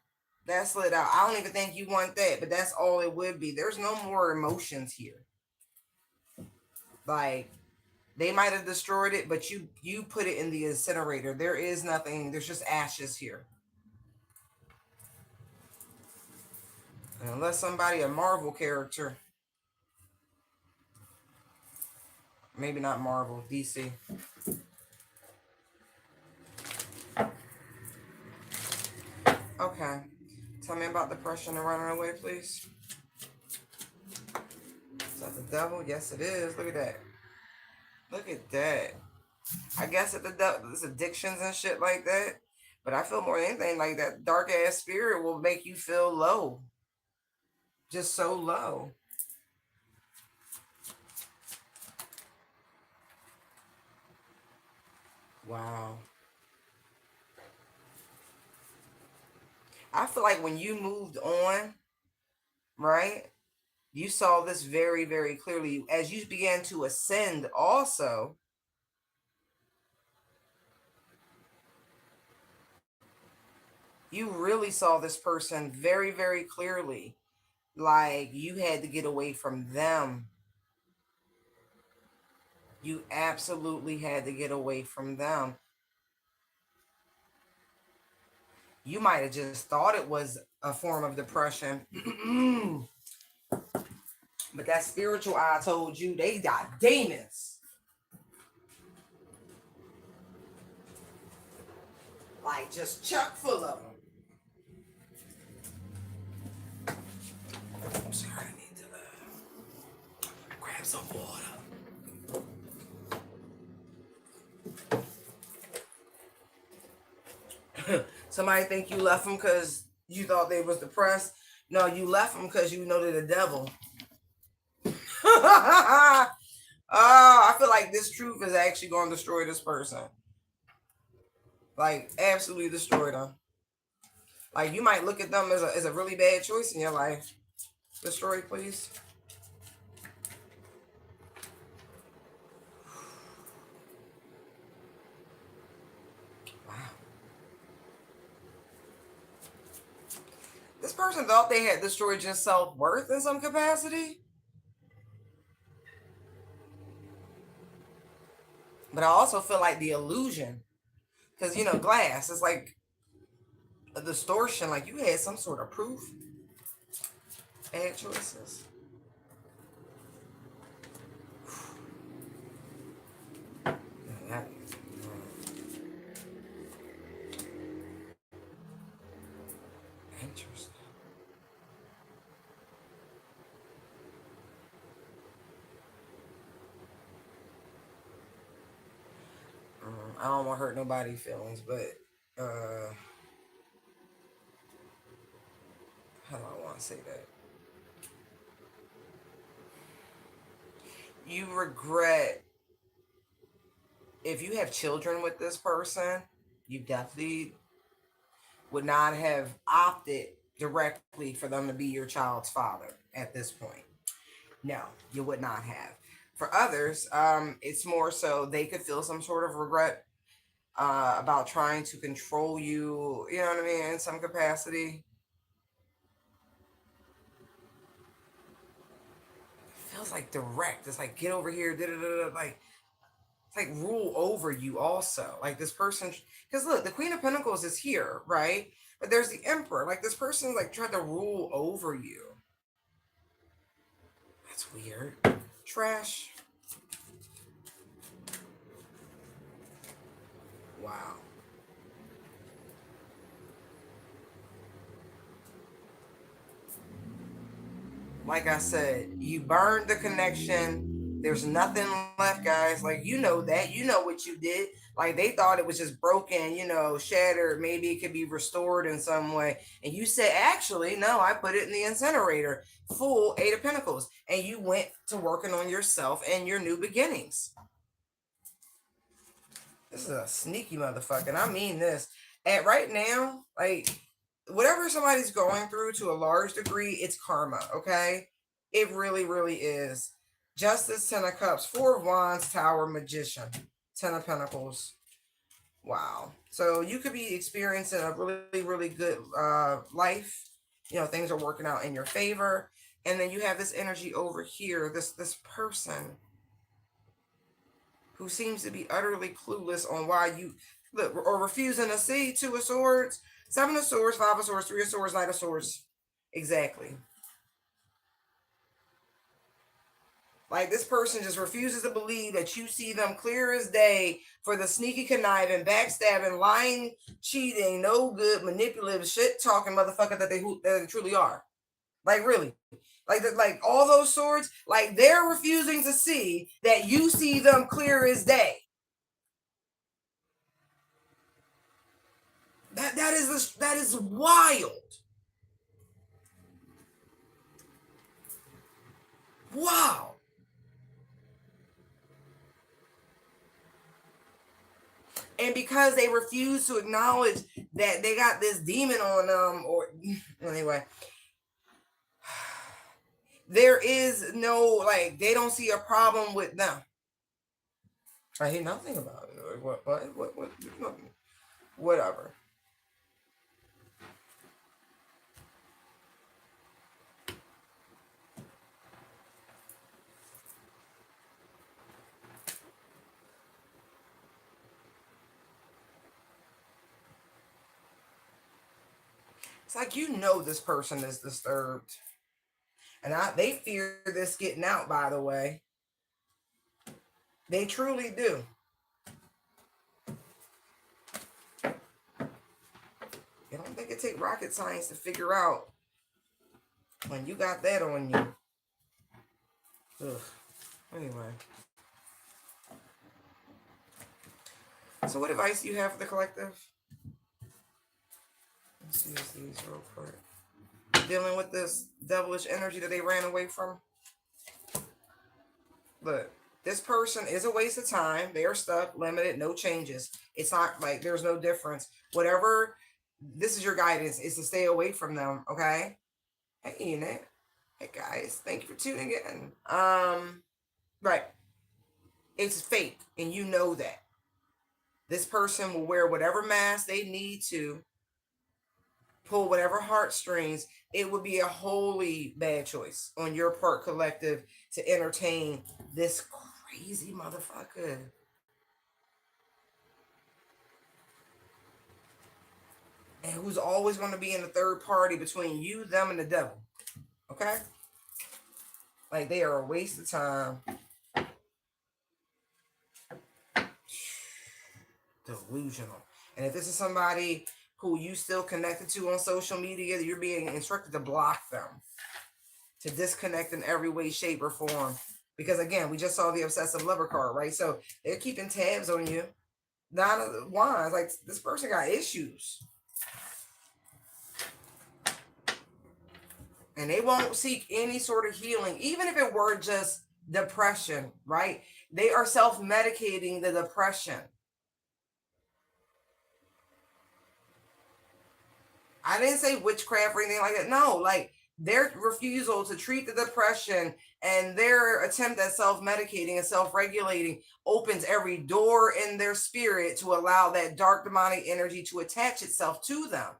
That's lit out. I don't even think you want that, but that's all it would be. There's no more emotions here. Like, They might have destroyed it, but you put it in the incinerator. There is nothing. There's just ashes here. And unless somebody a Marvel character, maybe not Marvel, DC. Okay. Tell me about depression and running away, please. Is that the devil? Yes, it is. Look at that. Look at that. I guess that the devil, there's addictions and shit like that. But I feel more than anything like that dark ass spirit will make you feel low. Just so low. Wow. I feel like when you moved on, right? You saw this very, very clearly. As you began to ascend, also, you really saw this person very, very clearly. Like you had to get away from them. You absolutely had to get away from them. You might have just thought it was a form of depression. But that spiritual eye told you they got demons. Like just chock full of them. I'm sorry, I need to grab some water. Somebody think you left them because you thought they was depressed. No, you left them because you know they're the devil. Oh, I feel like this truth is actually going to destroy this person. Like, absolutely destroy them. Like, you might look at them as a really bad choice in your life. Destroy, please. Wow. This person thought they had destroyed your self-worth in some capacity. But I also feel like the illusion. Because, you know, glass is like a distortion. Like, you had some sort of proof. Bad choices. That, interesting. I don't want to hurt nobody's feelings, but how do I want to say that? You regret if you have children with this person, you definitely would not have opted directly for them to be your child's father at this point. No, you would not have. For others, it's more so they could feel some sort of regret about trying to control you, you know what I mean, in some capacity. It feels like direct. It's like get over here, da da da. Like it's like rule over you also. Like this person, because look, the Queen of Pentacles is here, right? But there's the Emperor. Like this person, like tried to rule over you. That's weird. Trash. Wow. Like I said, you burned the connection. There's nothing left, guys. Like, you know that. You know what you did. Like, they thought it was just broken, you know, shattered. Maybe it could be restored in some way. And you said, actually, no, I put it in the incinerator. Full Eight of Pentacles. And you went to working on yourself and your new beginnings. This is a sneaky motherfucker. And I mean this. At right now, like, whatever somebody's going through to a large degree, it's karma, okay? It really, really is. Justice, Ten of Cups, Four of Wands, Tower, Magician, Ten of Pentacles. Wow. So you could be experiencing a really, really good life. You know, things are working out in your favor. And then you have this energy over here, this person. who seems to be utterly clueless on why you look, or refusing to see. Two of Swords, Seven of Swords, Five of Swords, Three of Swords, Knight of Swords. Exactly. Like this person just refuses to believe that you see them clear as day for the sneaky, conniving, backstabbing, lying, cheating, no good, manipulative, shit talking motherfucker that they truly are. Like really, like all those swords, like they're refusing to see that you see them clear as day. That is wild. Wow. And because they refuse to acknowledge that they got this demon on them, or anyway, there is no, like, they don't see a problem with them. I hear nothing about it. What, whatever. It's like, you know, this person is disturbed. And they fear this getting out, by the way. They truly do. I don't think it takes rocket science to figure out when you got that on you. Ugh. Anyway. So what advice do you have for the collective? Let's see these real quick. Dealing with this devilish energy that they ran away from. Look, this person is a waste of time. They are stuck, limited, no changes. It's not like there's no difference. Whatever, this is your guidance, is to stay away from them, okay? Hey, Enid. Hey, guys. Thank you for tuning in. Right. It's fake, and you know that. This person will wear whatever mask they need to, pull whatever heartstrings. It would be a wholly bad choice on your part, collective, to entertain this crazy motherfucker. And who's always going to be in the third party between you, them, and the devil. Okay? Like, they are a waste of time. Delusional. And if this is somebody who you still connected to on social media, you're being instructed to block them, to disconnect in every way, shape, or form. Because again, we just saw the obsessive lover card, right? So they're keeping tabs on you. Nine of Wands, like, this person got issues. And they won't seek any sort of healing, even if it were just depression, right? They are self-medicating the depression. I didn't say witchcraft or anything like that. No, like, their refusal to treat the depression and their attempt at self-medicating and self-regulating opens every door in their spirit to allow that dark demonic energy to attach itself to them.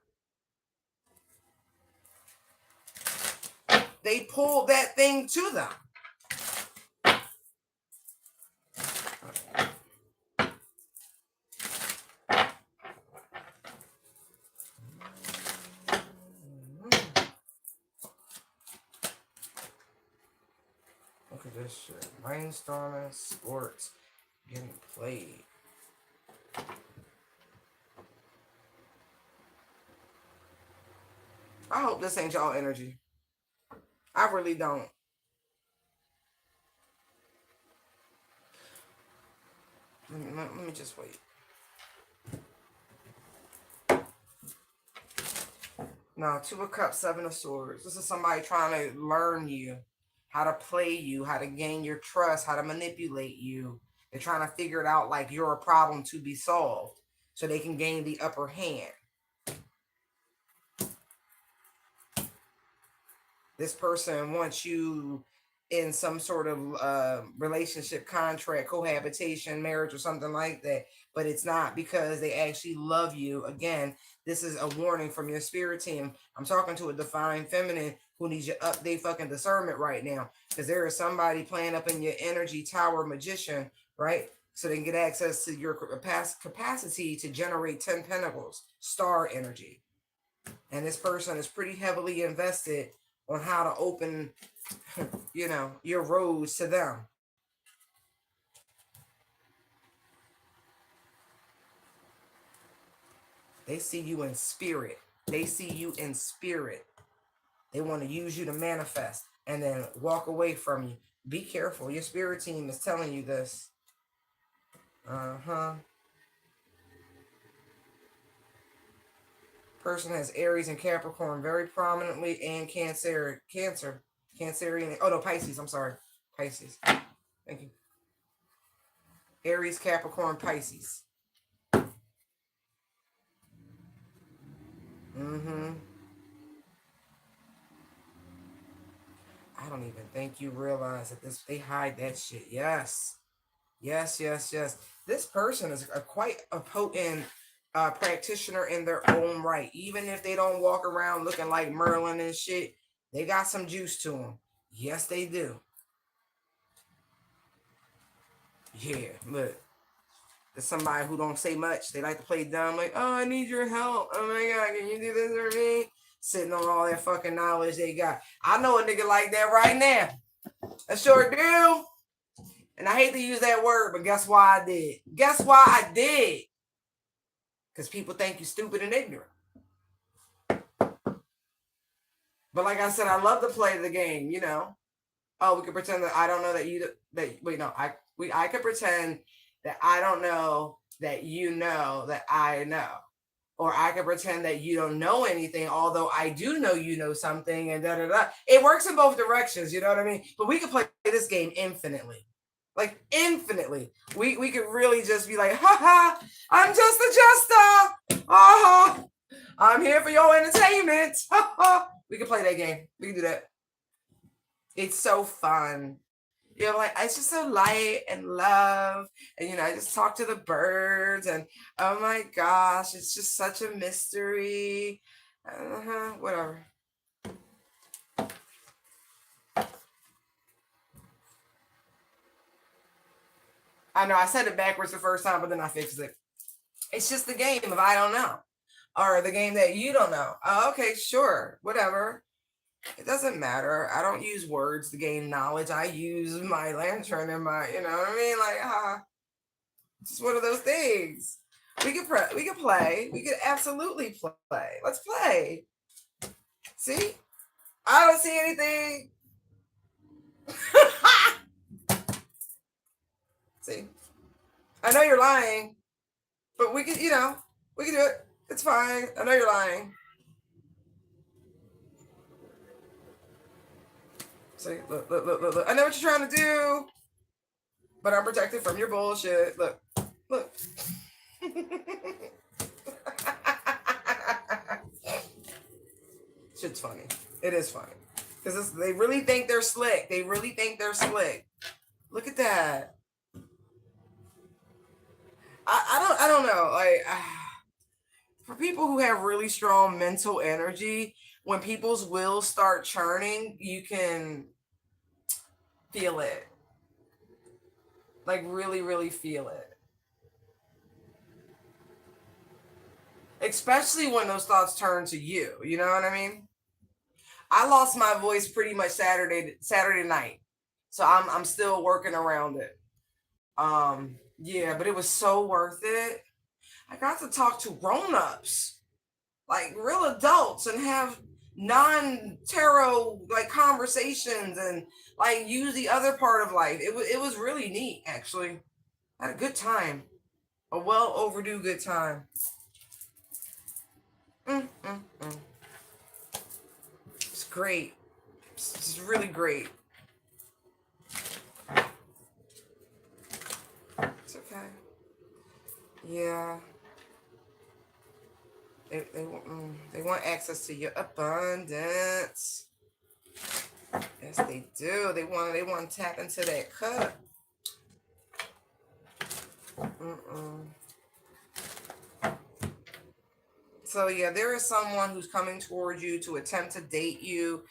They pull that thing to them. Look at this shit. Brainstorming, sports, getting played. I hope this ain't y'all energy. I really don't. Let me just wait. Now, Two of Cups, Seven of Swords. This is somebody trying to learn you, how to play you, how to gain your trust, how to manipulate you. They're trying to figure it out like you're a problem to be solved so they can gain the upper hand. This person wants you in some sort of relationship, contract, cohabitation, marriage, or something like that. But it's not, because they actually love you. Again, this is a warning from your spirit team. I'm talking to a divine feminine who needs your update fucking discernment right now. Because there is somebody playing up in your energy tower, magician, right? so they can get access to your capacity to generate 10 pentacles, star energy. And this person is pretty heavily invested on how to open, you know, your roads to them. They see you in spirit. They see you in spirit. They want to use you to manifest and then walk away from you. Be careful. Your spirit team is telling you this. Person has Aries and Capricorn very prominently, and Cancerian. Oh no, Pisces. I'm sorry, Pisces. Thank you. Aries, Capricorn, Pisces. I don't even think you realize that they hide that shit. Yes. This person is quite a potent practitioner in their own right. Even if they don't walk around looking like Merlin and shit, they got some juice to them. Yes, they do. Yeah, look. There's somebody who don't say much. They like to play dumb, like, oh, I need your help. Oh my God, can you do this for me? Sitting on all that fucking knowledge they got. I know a nigga like that right now. I sure do. And I hate to use that word, but guess why I did? Guess why I did? Because people think you stupid and ignorant. But like I said, I love to play the game, you know. Oh, we could pretend that I don't know that you wait, no, I could pretend that I don't know that you know that I know. Or I could pretend that you don't know anything, although I do know you know something, and da da da. It works in both directions, you know what I mean? But we could play this game infinitely. Like infinitely. We could really just be like, ha ha, I'm just a jester. Ha I'm here for your entertainment. Ha ha. We can play that game. We can do that. It's so fun. You know, like it's just so light and love, and you know, I just talk to the birds, and oh my gosh, it's just such a mystery. Whatever. I know I said it backwards the first time, but then I fixed it. It's just the game of I don't know, or the game that you don't know. Oh, okay, sure, whatever. It doesn't matter. I don't use words to gain knowledge. I use my lantern and my, you know what I mean? Like, it's just one of those things. We could play. We could absolutely play. Let's play. See? I don't see anything. See? I know you're lying, but we could, you know, we can do it. It's fine. I know you're lying. See, look. I know what you're trying to do, but I'm protected from your bullshit. Look. Shit's funny. It is funny. Because they really think they're slick. Look at that. I don't know. Like, for people who have really strong mental energy, when people's wheels start churning, you can feel it. Like, really, really feel it. Especially when those thoughts turn to you. You know what I mean? I lost my voice pretty much Saturday night. So I'm still working around it. Yeah, but it was so worth it. I got to talk to grown-ups, like real adults, and have non-tarot like conversations, and like use the other part of life. It was really neat, actually. I had a good time. A well overdue good time. It's great. It's really great. It's okay. Yeah. They want access to your abundance. Yes, they do. They want to tap into that cup. So yeah, there is someone who's coming towards you to attempt to date you,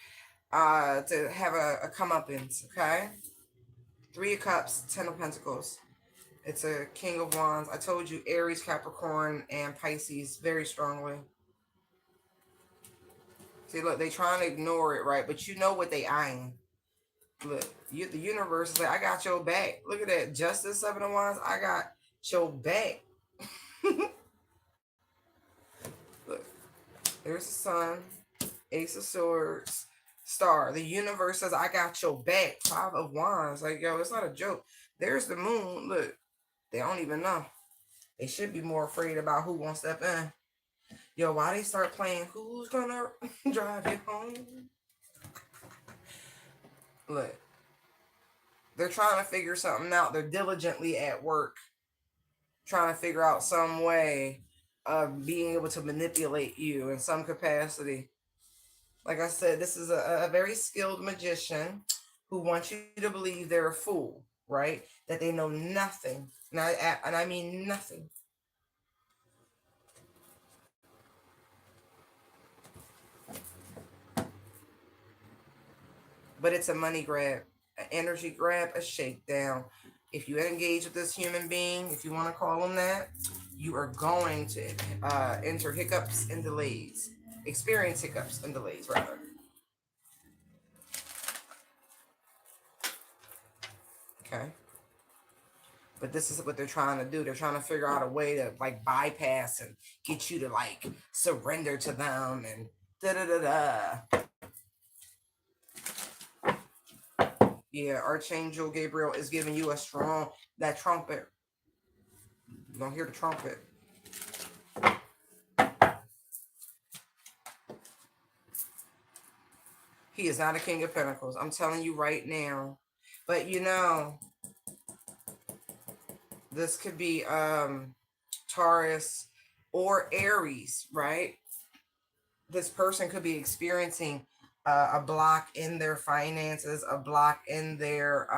to have a comeuppance. Okay. 3 of Cups, 10 of Pentacles. It's a King of Wands. I told you Aries, Capricorn, and Pisces very strongly. See, look, they trying to ignore it, right? But you know what they eyeing. Look, the universe is like, I got your back. Look at that. Justice, Seven of Wands. I got your back. Look, there's the sun. Ace of Swords. Star. The universe says, I got your back. Five of Wands. Like, yo, it's not a joke. There's the moon. Look, they don't even know. They should be more afraid about who won't step in. Yo, why they start playing Who's Gonna Drive You Home? Look, they're trying to figure something out. They're diligently at work trying to figure out some way of being able to manipulate you in some capacity. Like I said, this is a very skilled magician who wants you to believe they're a fool, right? That they know nothing. And I mean nothing. But it's a money grab, an energy grab, a shakedown. If you engage with this human being, if you want to call them that, you are going to enter hiccups and delays. Experience hiccups and delays, rather. Okay. But this is what they're trying to do. They're trying to figure out a way to like bypass and get you to like surrender to them and da-da-da-da. Yeah, Archangel Gabriel is giving you a strong, that trumpet. You don't hear the trumpet. He is not a King of Pentacles. I'm telling you right now. But you know, this could be Taurus or Aries, right? This person could be experiencing a block in their finances, a block in their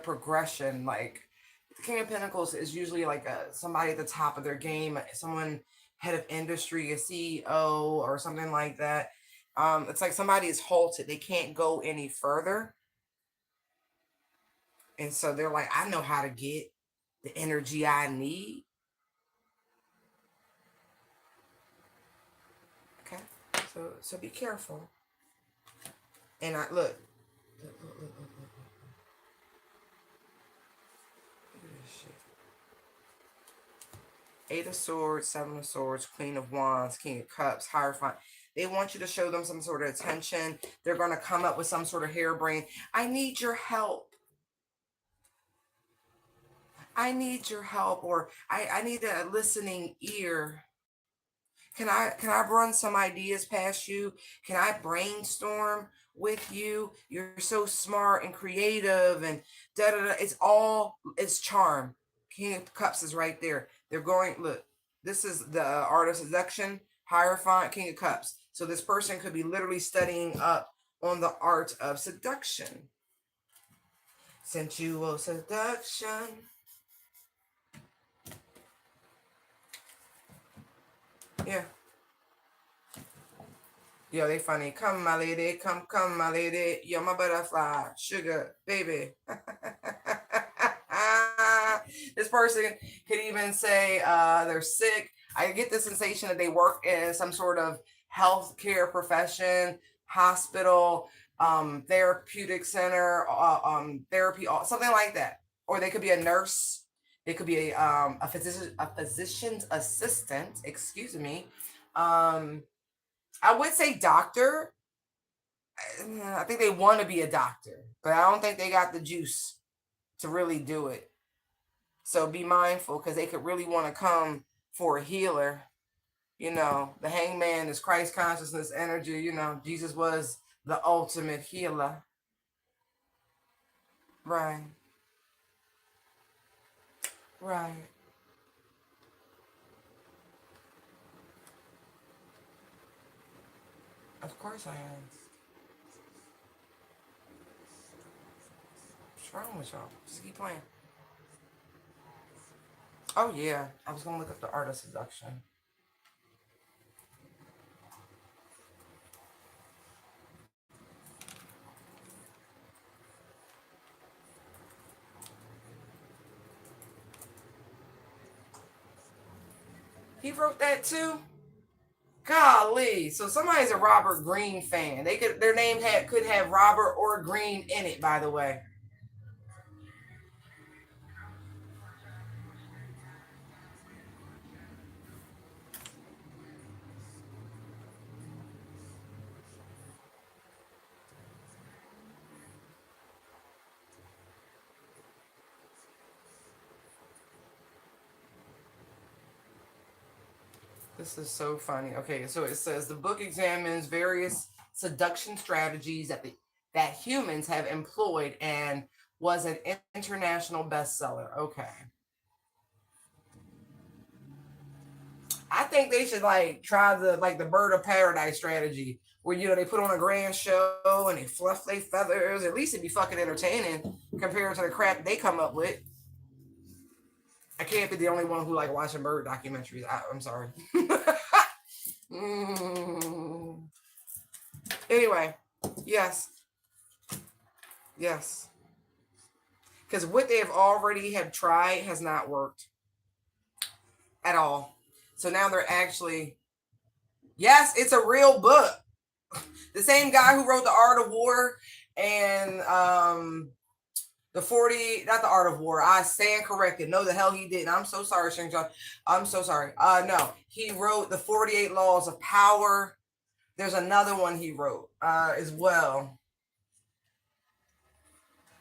progression. Like the King of Pentacles is usually like somebody at the top of their game, someone head of industry, a CEO or something like that. It's like somebody is halted. They can't go any further. And so they're like, I know how to get the energy I need. Okay. So be careful. And I look. Look at this shit. Eight of Swords, Seven of Swords, Queen of Wands, King of Cups, Hierophant. They want you to show them some sort of attention. They're going to come up with some sort of harebrained, I need your help. I need your help, or I need a listening ear. Can I run some ideas past you? Can I brainstorm with you? You're so smart and creative and da da da. It's charm. King of Cups is right there. They're going, look, this is the art of seduction, Hierophant, King of Cups. So this person could be literally studying up on the art of seduction. Sensual seduction. Yeah. Yo, they funny. Come, my lady. Come, my lady. Yo, my butterfly. Sugar, baby. This person could even say they're sick. I get the sensation that they work in some sort of healthcare profession, hospital, therapeutic center, therapy, something like that. Or they could be a nurse. They could be a physician's assistant. Excuse me. I would say doctor. I think they want to be a doctor, but I don't think they got the juice to really do it. So be mindful, because they could really want to come for a healer. You know, the hangman is Christ consciousness energy. You know, Jesus was the ultimate healer. Right. Right. Of course I am. What's wrong with y'all? Just keep playing. Oh yeah, I was gonna look up the art of seduction. He wrote that too. Golly. So somebody's a Robert Greene fan. They could their name could have Robert or Green in it, by the way. This is so funny. Okay, so it says the book examines various seduction strategies that humans have employed and was an international bestseller. Okay. I think they should like try the bird of paradise strategy where they put on a grand show and they fluff their feathers. At least it'd be fucking entertaining compared to the crap they come up with. I can't be the only one who like watching bird documentaries. I'm sorry. mm. Anyway, yes, yes, because what they have already have tried has not worked at all. So now they're actually yes, it's a real book. The same guy who wrote The Art of War and the 40, not The Art of War. I stand corrected. No, the hell he didn't. I'm so sorry, Shang John. I'm so sorry. No, he wrote the 48 Laws of Power. There's another one he wrote as well.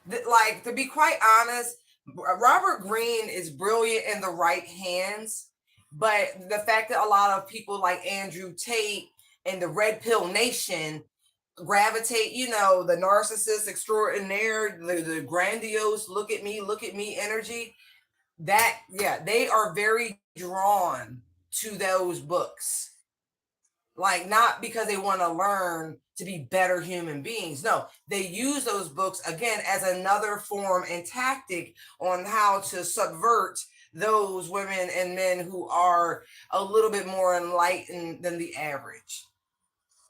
Like, to be quite honest, Robert Greene is brilliant in the right hands, but the fact that a lot of people like Andrew Tate and the Red Pill Nation gravitate, the narcissist extraordinaire, the grandiose, look at me energy, that, yeah, they are very drawn to those books. Like, not because they want to learn to be better human beings. No, they use those books again as another form and tactic on how to subvert those women and men who are a little bit more enlightened than the average.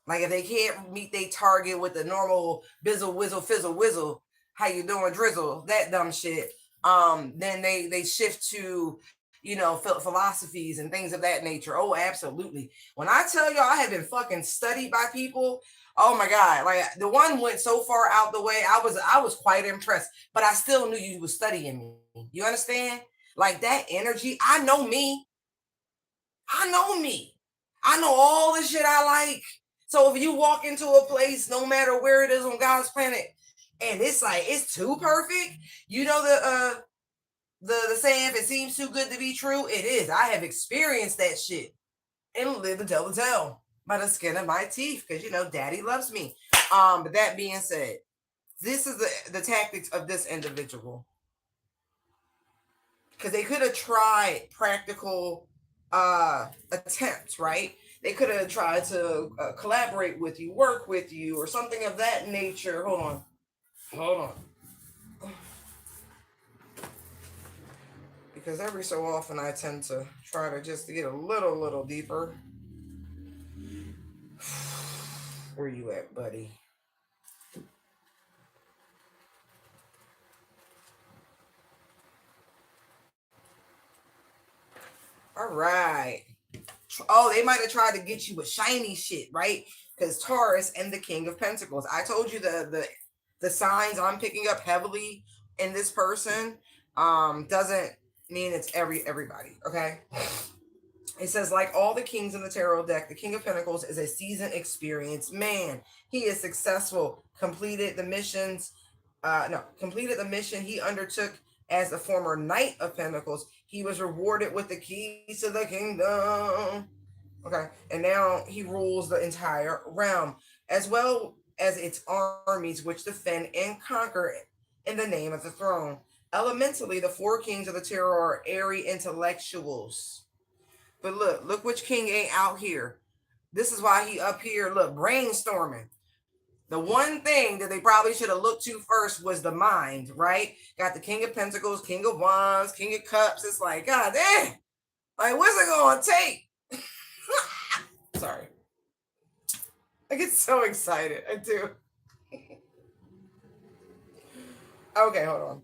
Like, if they can't meet their target with the normal bizzle whizzle fizzle whizzle, how you doing drizzle, that dumb shit, then they shift to philosophies and things of that nature. Oh, absolutely. When I tell y'all I have been fucking studied by people, oh my god, like the one went so far out the way, I was quite impressed, but I still knew you was studying me. You understand? Like, that energy, I know me. I know me. I know all the shit I like. So if you walk into a place, no matter where it is on God's planet, and it's like it's too perfect, the saying, if it seems too good to be true, it is. I have experienced that shit and live to tell the tale by the skin of my teeth, because daddy loves me. But that being said, this is the tactics of this individual, because they could have tried practical attempts, right? They could have tried to collaborate with you, work with you, or something of that nature. Hold on, because every so often I tend to try to just get a little deeper. Where you at, buddy? All right. Oh, they might have tried to get you with shiny shit, right? Because Taurus and the King of Pentacles. I told you the signs I'm picking up heavily in this person doesn't mean it's everybody. Okay. It says, like all the kings in the tarot deck, the King of Pentacles is a seasoned, experienced man. He is successful, completed the missions. No, completed the mission he undertook as the former Knight of Pentacles. He was rewarded with the keys to the kingdom. Okay, and now he rules the entire realm, as well as its armies, which defend and conquer in the name of the throne. Elementally, the four kings of the tarot are airy intellectuals. But look which king ain't out here. This is why he up here, look, brainstorming. The one thing that they probably should have looked to first was the mind, right? Got the King of Pentacles, King of Wands, King of Cups. It's like, God damn, like, what's it gonna take? Sorry. I get so excited. I do. Okay, hold on.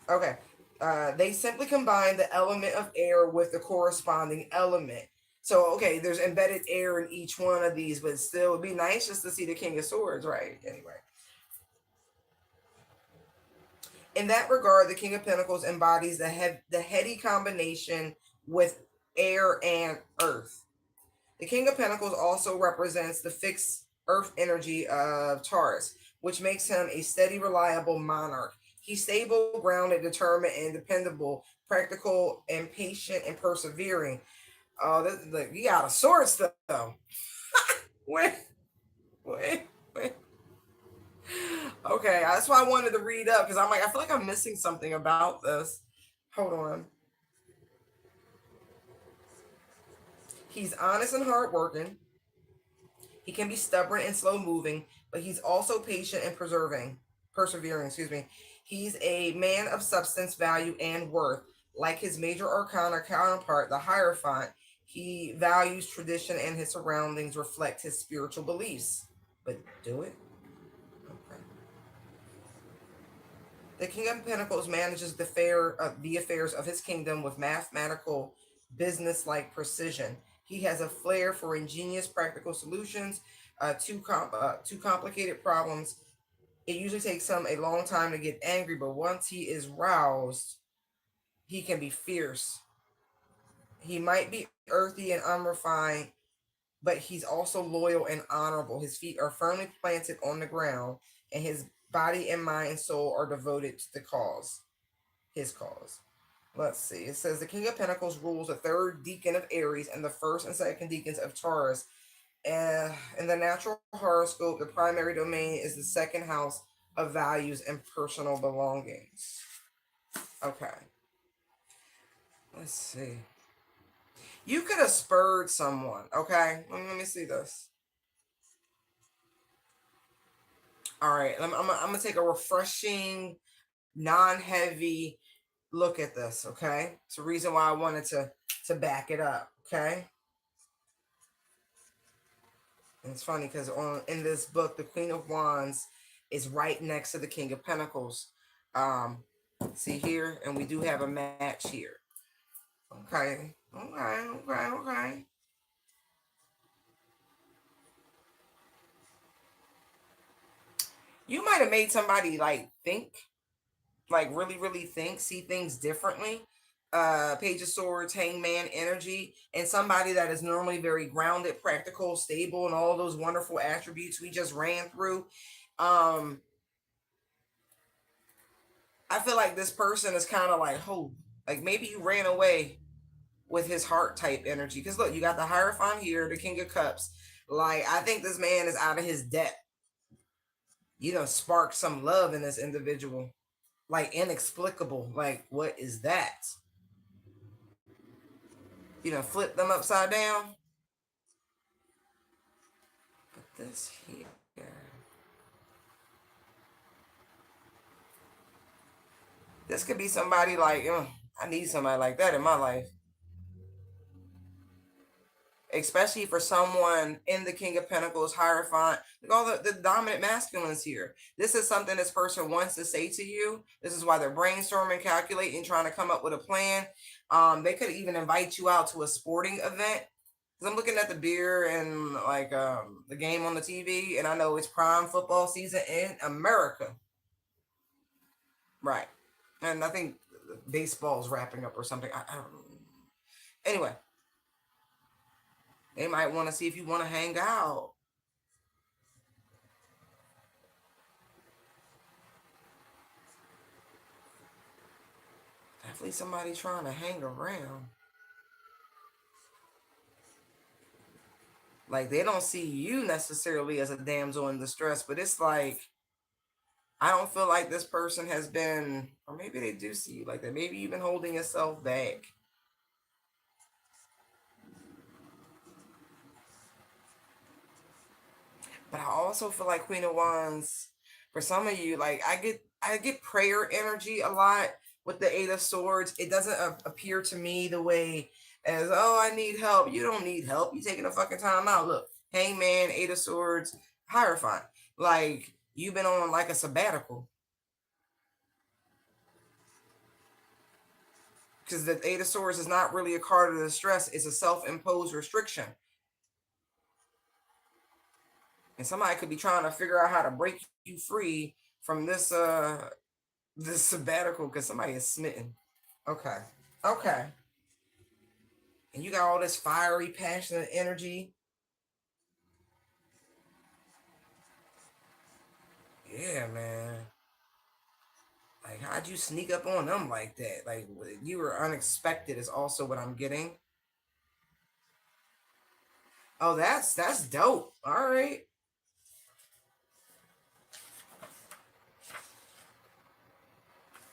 Okay. They simply combine the element of air with the corresponding element. So, okay, there's embedded air in each one of these, but still, it'd be nice just to see the King of Swords, right? Anyway. In that regard, the King of Pentacles embodies the heady combination with air and earth. The King of Pentacles also represents the fixed earth energy of Taurus, which makes him a steady, reliable monarch. He's stable, grounded, determined, and dependable, practical, and patient, and persevering. Oh, look, you got a sword though. wait, wait, wait. Okay, that's why I wanted to read up because I'm like, I feel like I'm missing something about this. Hold on. He's honest and hardworking. He can be stubborn and slow moving, but he's also patient and persevering, excuse me. He's a man of substance, value, and worth. Like his major arcana counterpart, the Hierophant, he values tradition and his surroundings reflect his spiritual beliefs. But do it? Okay. The King of Pentacles manages the affairs of his kingdom with mathematical, business-like precision. He has a flair for ingenious, practical solutions to complicated problems. It usually takes him a long time to get angry, but once he is roused, he can be fierce. He might be earthy and unrefined, but he's also loyal and honorable. His feet are firmly planted on the ground, and his body and mind and soul are devoted to the cause, his cause. Let's see. It says the King of Pentacles rules the third decan of Aries and the first and second decans of Taurus. In the natural horoscope, the primary domain is the second house of values and personal belongings. Okay. Let's see. You could have spurred someone. Okay. Let me see this. All right. I'm going to take a refreshing, non-heavy look at this. Okay. It's the reason why I wanted to back it up. Okay. And it's funny because in this book, the Queen of Wands is right next to the King of Pentacles. Um, see here, and we do have a match here. Okay, okay. You might have made somebody like think, like really think, see things differently. Page of Swords, Hangman energy, and somebody that is normally very grounded, practical, stable, and all those wonderful attributes we just ran through. I feel like this person is kind of like, oh, like maybe you ran away with his heart type energy. Because look, you got the Hierophant here, the King of Cups. Like, I think this man is out of his depth. You know, spark some love in this individual. Like, inexplicable. Like, what is that? You know, flip them upside down. But this here. This could be somebody like, I need somebody like that in my life. Especially for someone in the King of Pentacles, Hierophant, like all the dominant masculines here. This is something this person wants to say to you. This is why they're brainstorming, calculating, trying to come up with a plan. They could even invite you out to a sporting event. I'm looking at the beer and like the game on the TV, and I know it's prime football season in America. Right. And I think baseball's wrapping up or something. I don't know. Anyway, they might want to see if you want to hang out. Definitely somebody trying to hang around. Like they don't see you necessarily as a damsel in distress, but it's like I don't feel like this person has been, or maybe they do see you like that. Maybe you've been holding yourself back. But I also feel like Queen of Wands, for some of you, like I get prayer energy a lot with the Eight of Swords. It doesn't appear to me the way as, oh, I need help. You don't need help. You taking a fucking time out. Look, Hangman, Eight of Swords, Hierophant. Like you've been on like a sabbatical. because the Eight of Swords is not really a card of the stress. It's a self-imposed restriction. And somebody could be trying to figure out how to break you free from this sabbatical because somebody is smitten. Okay. Okay. And you got all this fiery, passionate energy. Yeah, man. Like, how'd you sneak up on them like that? Like, you were unexpected is also what I'm getting. Oh, that's dope. All right.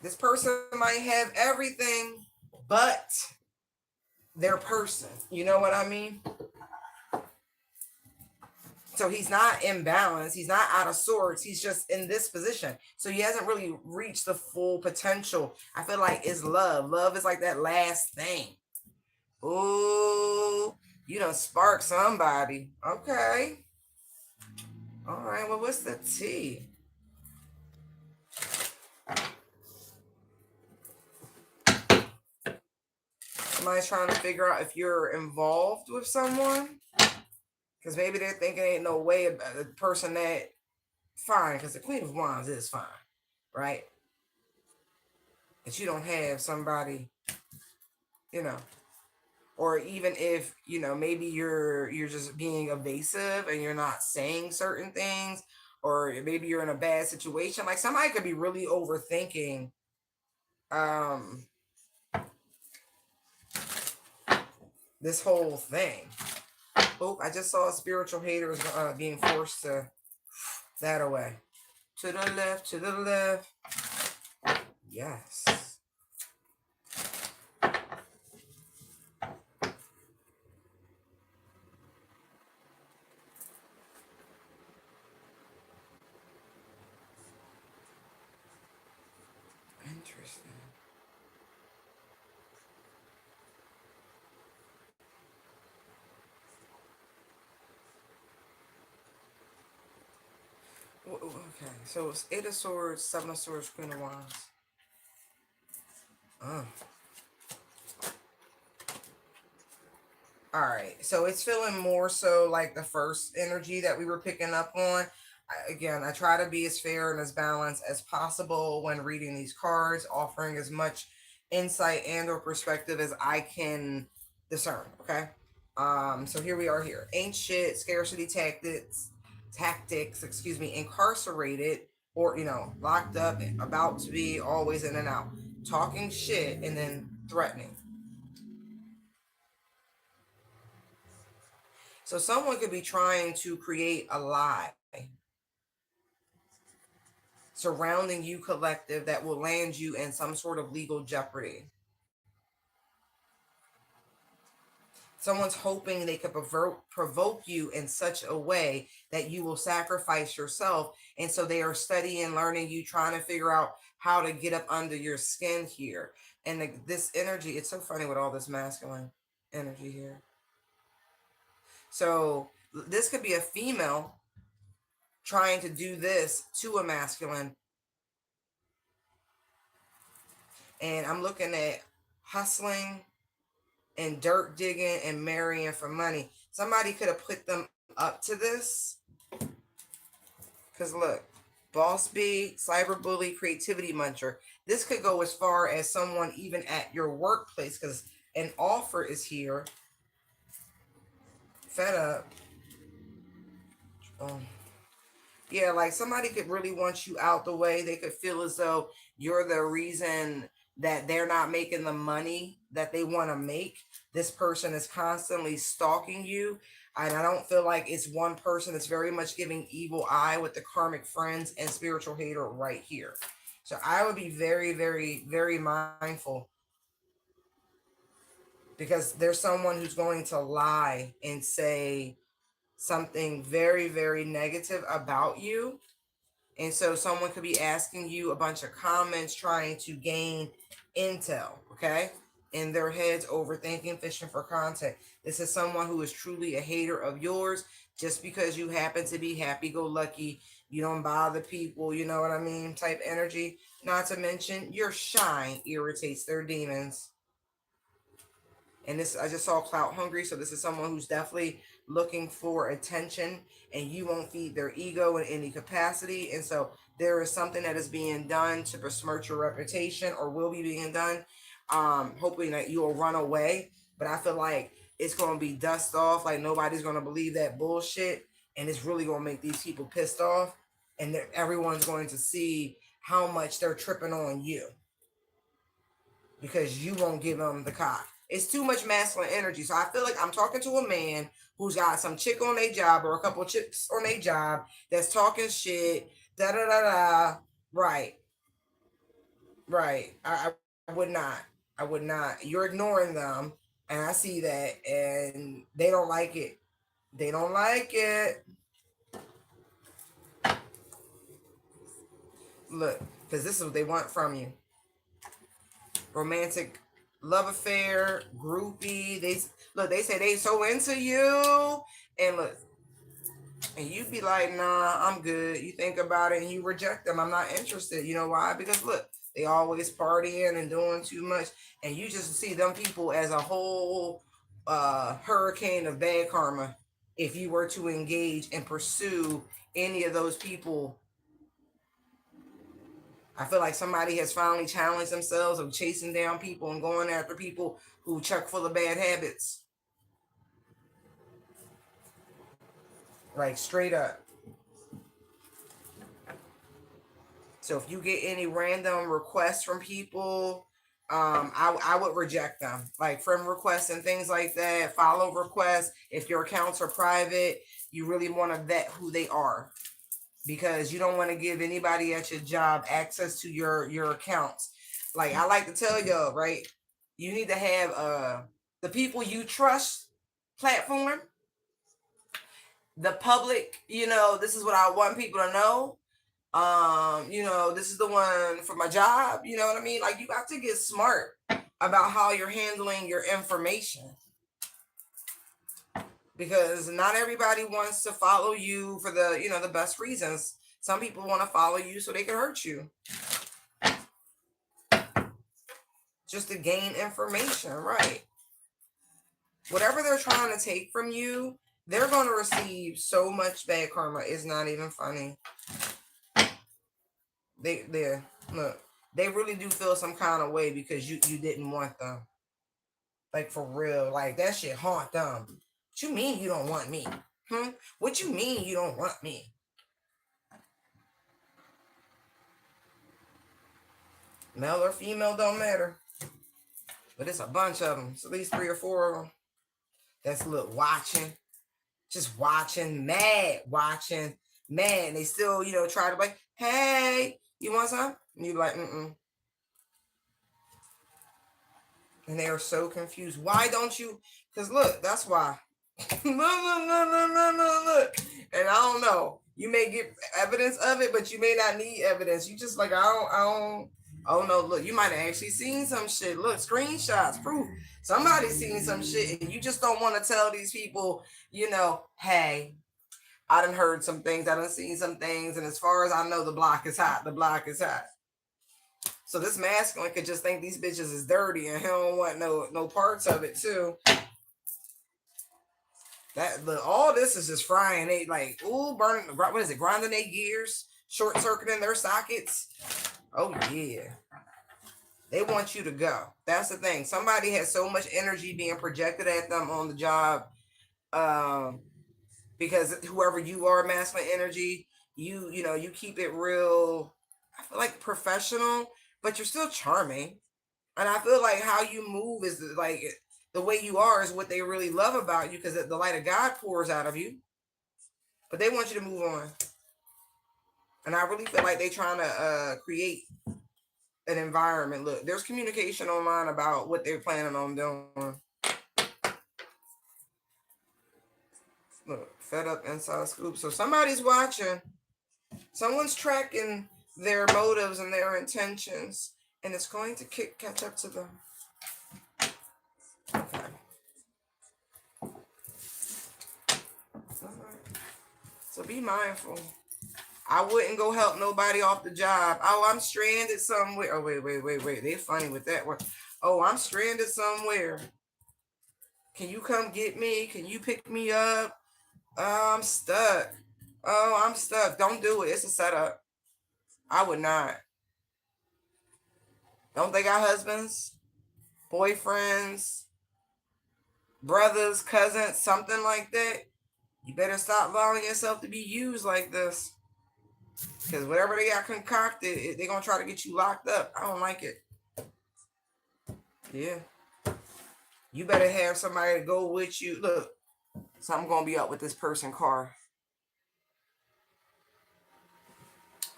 This person might have everything but their person. You know what I mean? So he's not imbalanced. He's not out of sorts. He's just in this position. So he hasn't really reached the full potential. I feel like it's love. Love is like that last thing. Ooh, you done spark somebody. Okay. All right. Well, what's the T? Somebody's trying to figure out if you're involved with someone. Because maybe they're thinking ain't no way about the person that fine. Because the Queen of Wands is fine, right? That you don't have somebody, you know, or even if maybe you're just being evasive and you're not saying certain things, or maybe you're in a bad situation. Like somebody could be really overthinking um this whole thing. Oh, I just saw spiritual haters being forced to that away. To the left, to the left. Yes. Interesting. Okay, so it's Eight of Swords, Seven of Swords, Queen of Wands. Oh. All right, so it's feeling more so like the first energy that we were picking up on. Again, I try to be as fair and as balanced as possible when reading these cards, offering as much insight and or perspective as I can discern. Okay, so here we are here. Ain't shit, scarcity tactics, excuse me, incarcerated or locked up, about to be, always in and out, talking shit and then threatening. So someone could be trying to create a lie surrounding you collective that will land you in some sort of legal jeopardy. Someone's hoping they could provoke you in such a way that you will sacrifice yourself. And so they are studying, learning you, trying to figure out how to get up under your skin here. And this energy, it's so funny with all this masculine energy here. So this could be a female trying to do this to a masculine. And I'm looking at hustling and dirt digging and marrying for money. Somebody could have put them up to this. Because look, boss bee, cyberbully, creativity muncher. This could go as far as someone even at your workplace, because an offer is here. Fed up. Yeah, like somebody could really want you out the way. They could feel as though you're the reason that they're not making the money that they want to make. This person is constantly stalking you. And I don't feel like it's one person. It's very much giving evil eye with the karmic friends and spiritual hater right here. So I would be very, very, very mindful, because there's someone who's going to lie and say something very, very negative about you. And so someone could be asking you a bunch of comments, trying to gain intel, okay? In their heads, overthinking, fishing for content. This is someone who is truly a hater of yours, just because you happen to be happy-go-lucky, you don't bother people, you know what I mean, type energy. Not to mention, your shine irritates their demons. And this, I just saw clout hungry. So this is someone who's definitely looking for attention, and you won't feed their ego in any capacity. And so there is something that is being done to besmirch your reputation, or will be being done. Hoping that you will run away. But I feel like it's going to be dust off. Like nobody's going to believe that bullshit. And it's really going to make these people pissed off. And everyone's going to see how much they're tripping on you, because you won't give them the cock. It's too much masculine energy. So I feel like I'm talking to a man who's got some chick on their job, or a couple of chicks on their job, that's talking shit. Da da da da. Right. Right. I would not. I would not. You're ignoring them, and I see that, and they don't like it. They don't like it. Look, because this is what they want from you. Romantic love affair, groupie. They say they so into you, and look, and you be like, nah, I'm good. You think about it and you reject them. I'm not interested. You know why? Because look, they always partying and doing too much, and you just see them people as a whole hurricane of bad karma if you were to engage and pursue any of those people. I feel like somebody has finally challenged themselves of chasing down people and going after people who chuck full of bad habits. Like straight up. So if you get any random requests from people, I would reject them. Like friend requests and things like that, follow requests. If your accounts are private, you really want to vet who they are, because you don't want to give anybody at your job access to your accounts. Like I like to tell y'all, right? You need to have the people you trust platform, the public, this is what I want people to know. This is the one for my job, you know what I mean? Like you got to get smart about how you're handling your information, because not everybody wants to follow you for the best reasons. Some people want to follow you so they can hurt you, just to gain information, right? Whatever they're trying to take from you, they're going to receive so much bad karma. It's not even funny. They look, they really do feel some kind of way because you didn't want them. Like for real, like that shit haunt them. What you mean you don't want me? What you mean you don't want me? Male or female don't matter. But it's a bunch of them. It's at least 3 or 4 of them. That's watching. Just watching, mad, watching, mad. And they still, try to be like, hey, you want some? And you be like, mm-mm. And they are so confused. Why don't you? Because look, that's why. Look. And I don't know. You may get evidence of it, but you may not need evidence. You just like, I don't. Oh no, look, you might have actually seen some shit. Look, screenshots, proof. Somebody's seen some shit, and you just don't want to tell these people, hey, I done heard some things, I done seen some things, and as far as I know, the block is hot. The block is hot. So this masculine could just think these bitches is dirty, and he don't want no parts of it too. All this is just frying. They like, burning. What is it? Grinding their gears, short circuiting their sockets. Oh yeah, they want you to go. That's the thing. Somebody has so much energy being projected at them on the job, because whoever you are, masculine energy, you keep it real. I feel like professional, but you're still charming, and I feel like how you move is like. The way you are is what they really love about you, because the light of God pours out of you. But they want you to move on. And I really feel like they're trying to create an environment. Look, there's communication online about what they're planning on doing. Look, fed up inside scoop. So somebody's watching. Someone's tracking their motives and their intentions. And it's going to catch up to them. Okay. So be mindful. I wouldn't go help nobody off the job. Oh, I'm stranded somewhere. Oh, wait. They're funny with that one. Oh, I'm stranded somewhere. Can you come get me? Can you pick me up? Oh, I'm stuck. Oh, I'm stuck. Don't do it. It's a setup. I would not. Don't they got husbands, boyfriends, brothers, cousins, something like that? You better stop allowing yourself to be used like this. Because whatever they got concocted, they're going to try to get you locked up. I don't like it. Yeah. You better have somebody to go with you. Look, so I'm going to be up with this person car.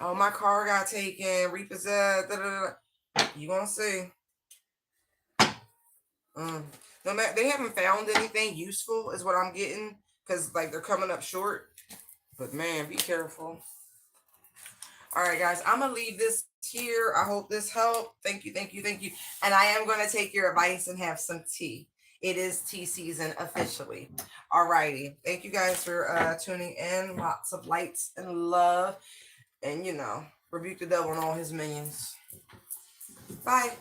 Oh, my car got taken, repossessed. Da, da, da. You going to see. No matter, they haven't found anything useful is what I'm getting. Because, like, they're coming up short. But, man, be careful. All right, guys, I'm going to leave this here. I hope this helped. Thank you, thank you, thank you. And I am going to take your advice and have some tea. It is tea season officially. All righty. Thank you guys for tuning in. Lots of lights and love. And, you know, rebuke the devil and all his minions. Bye.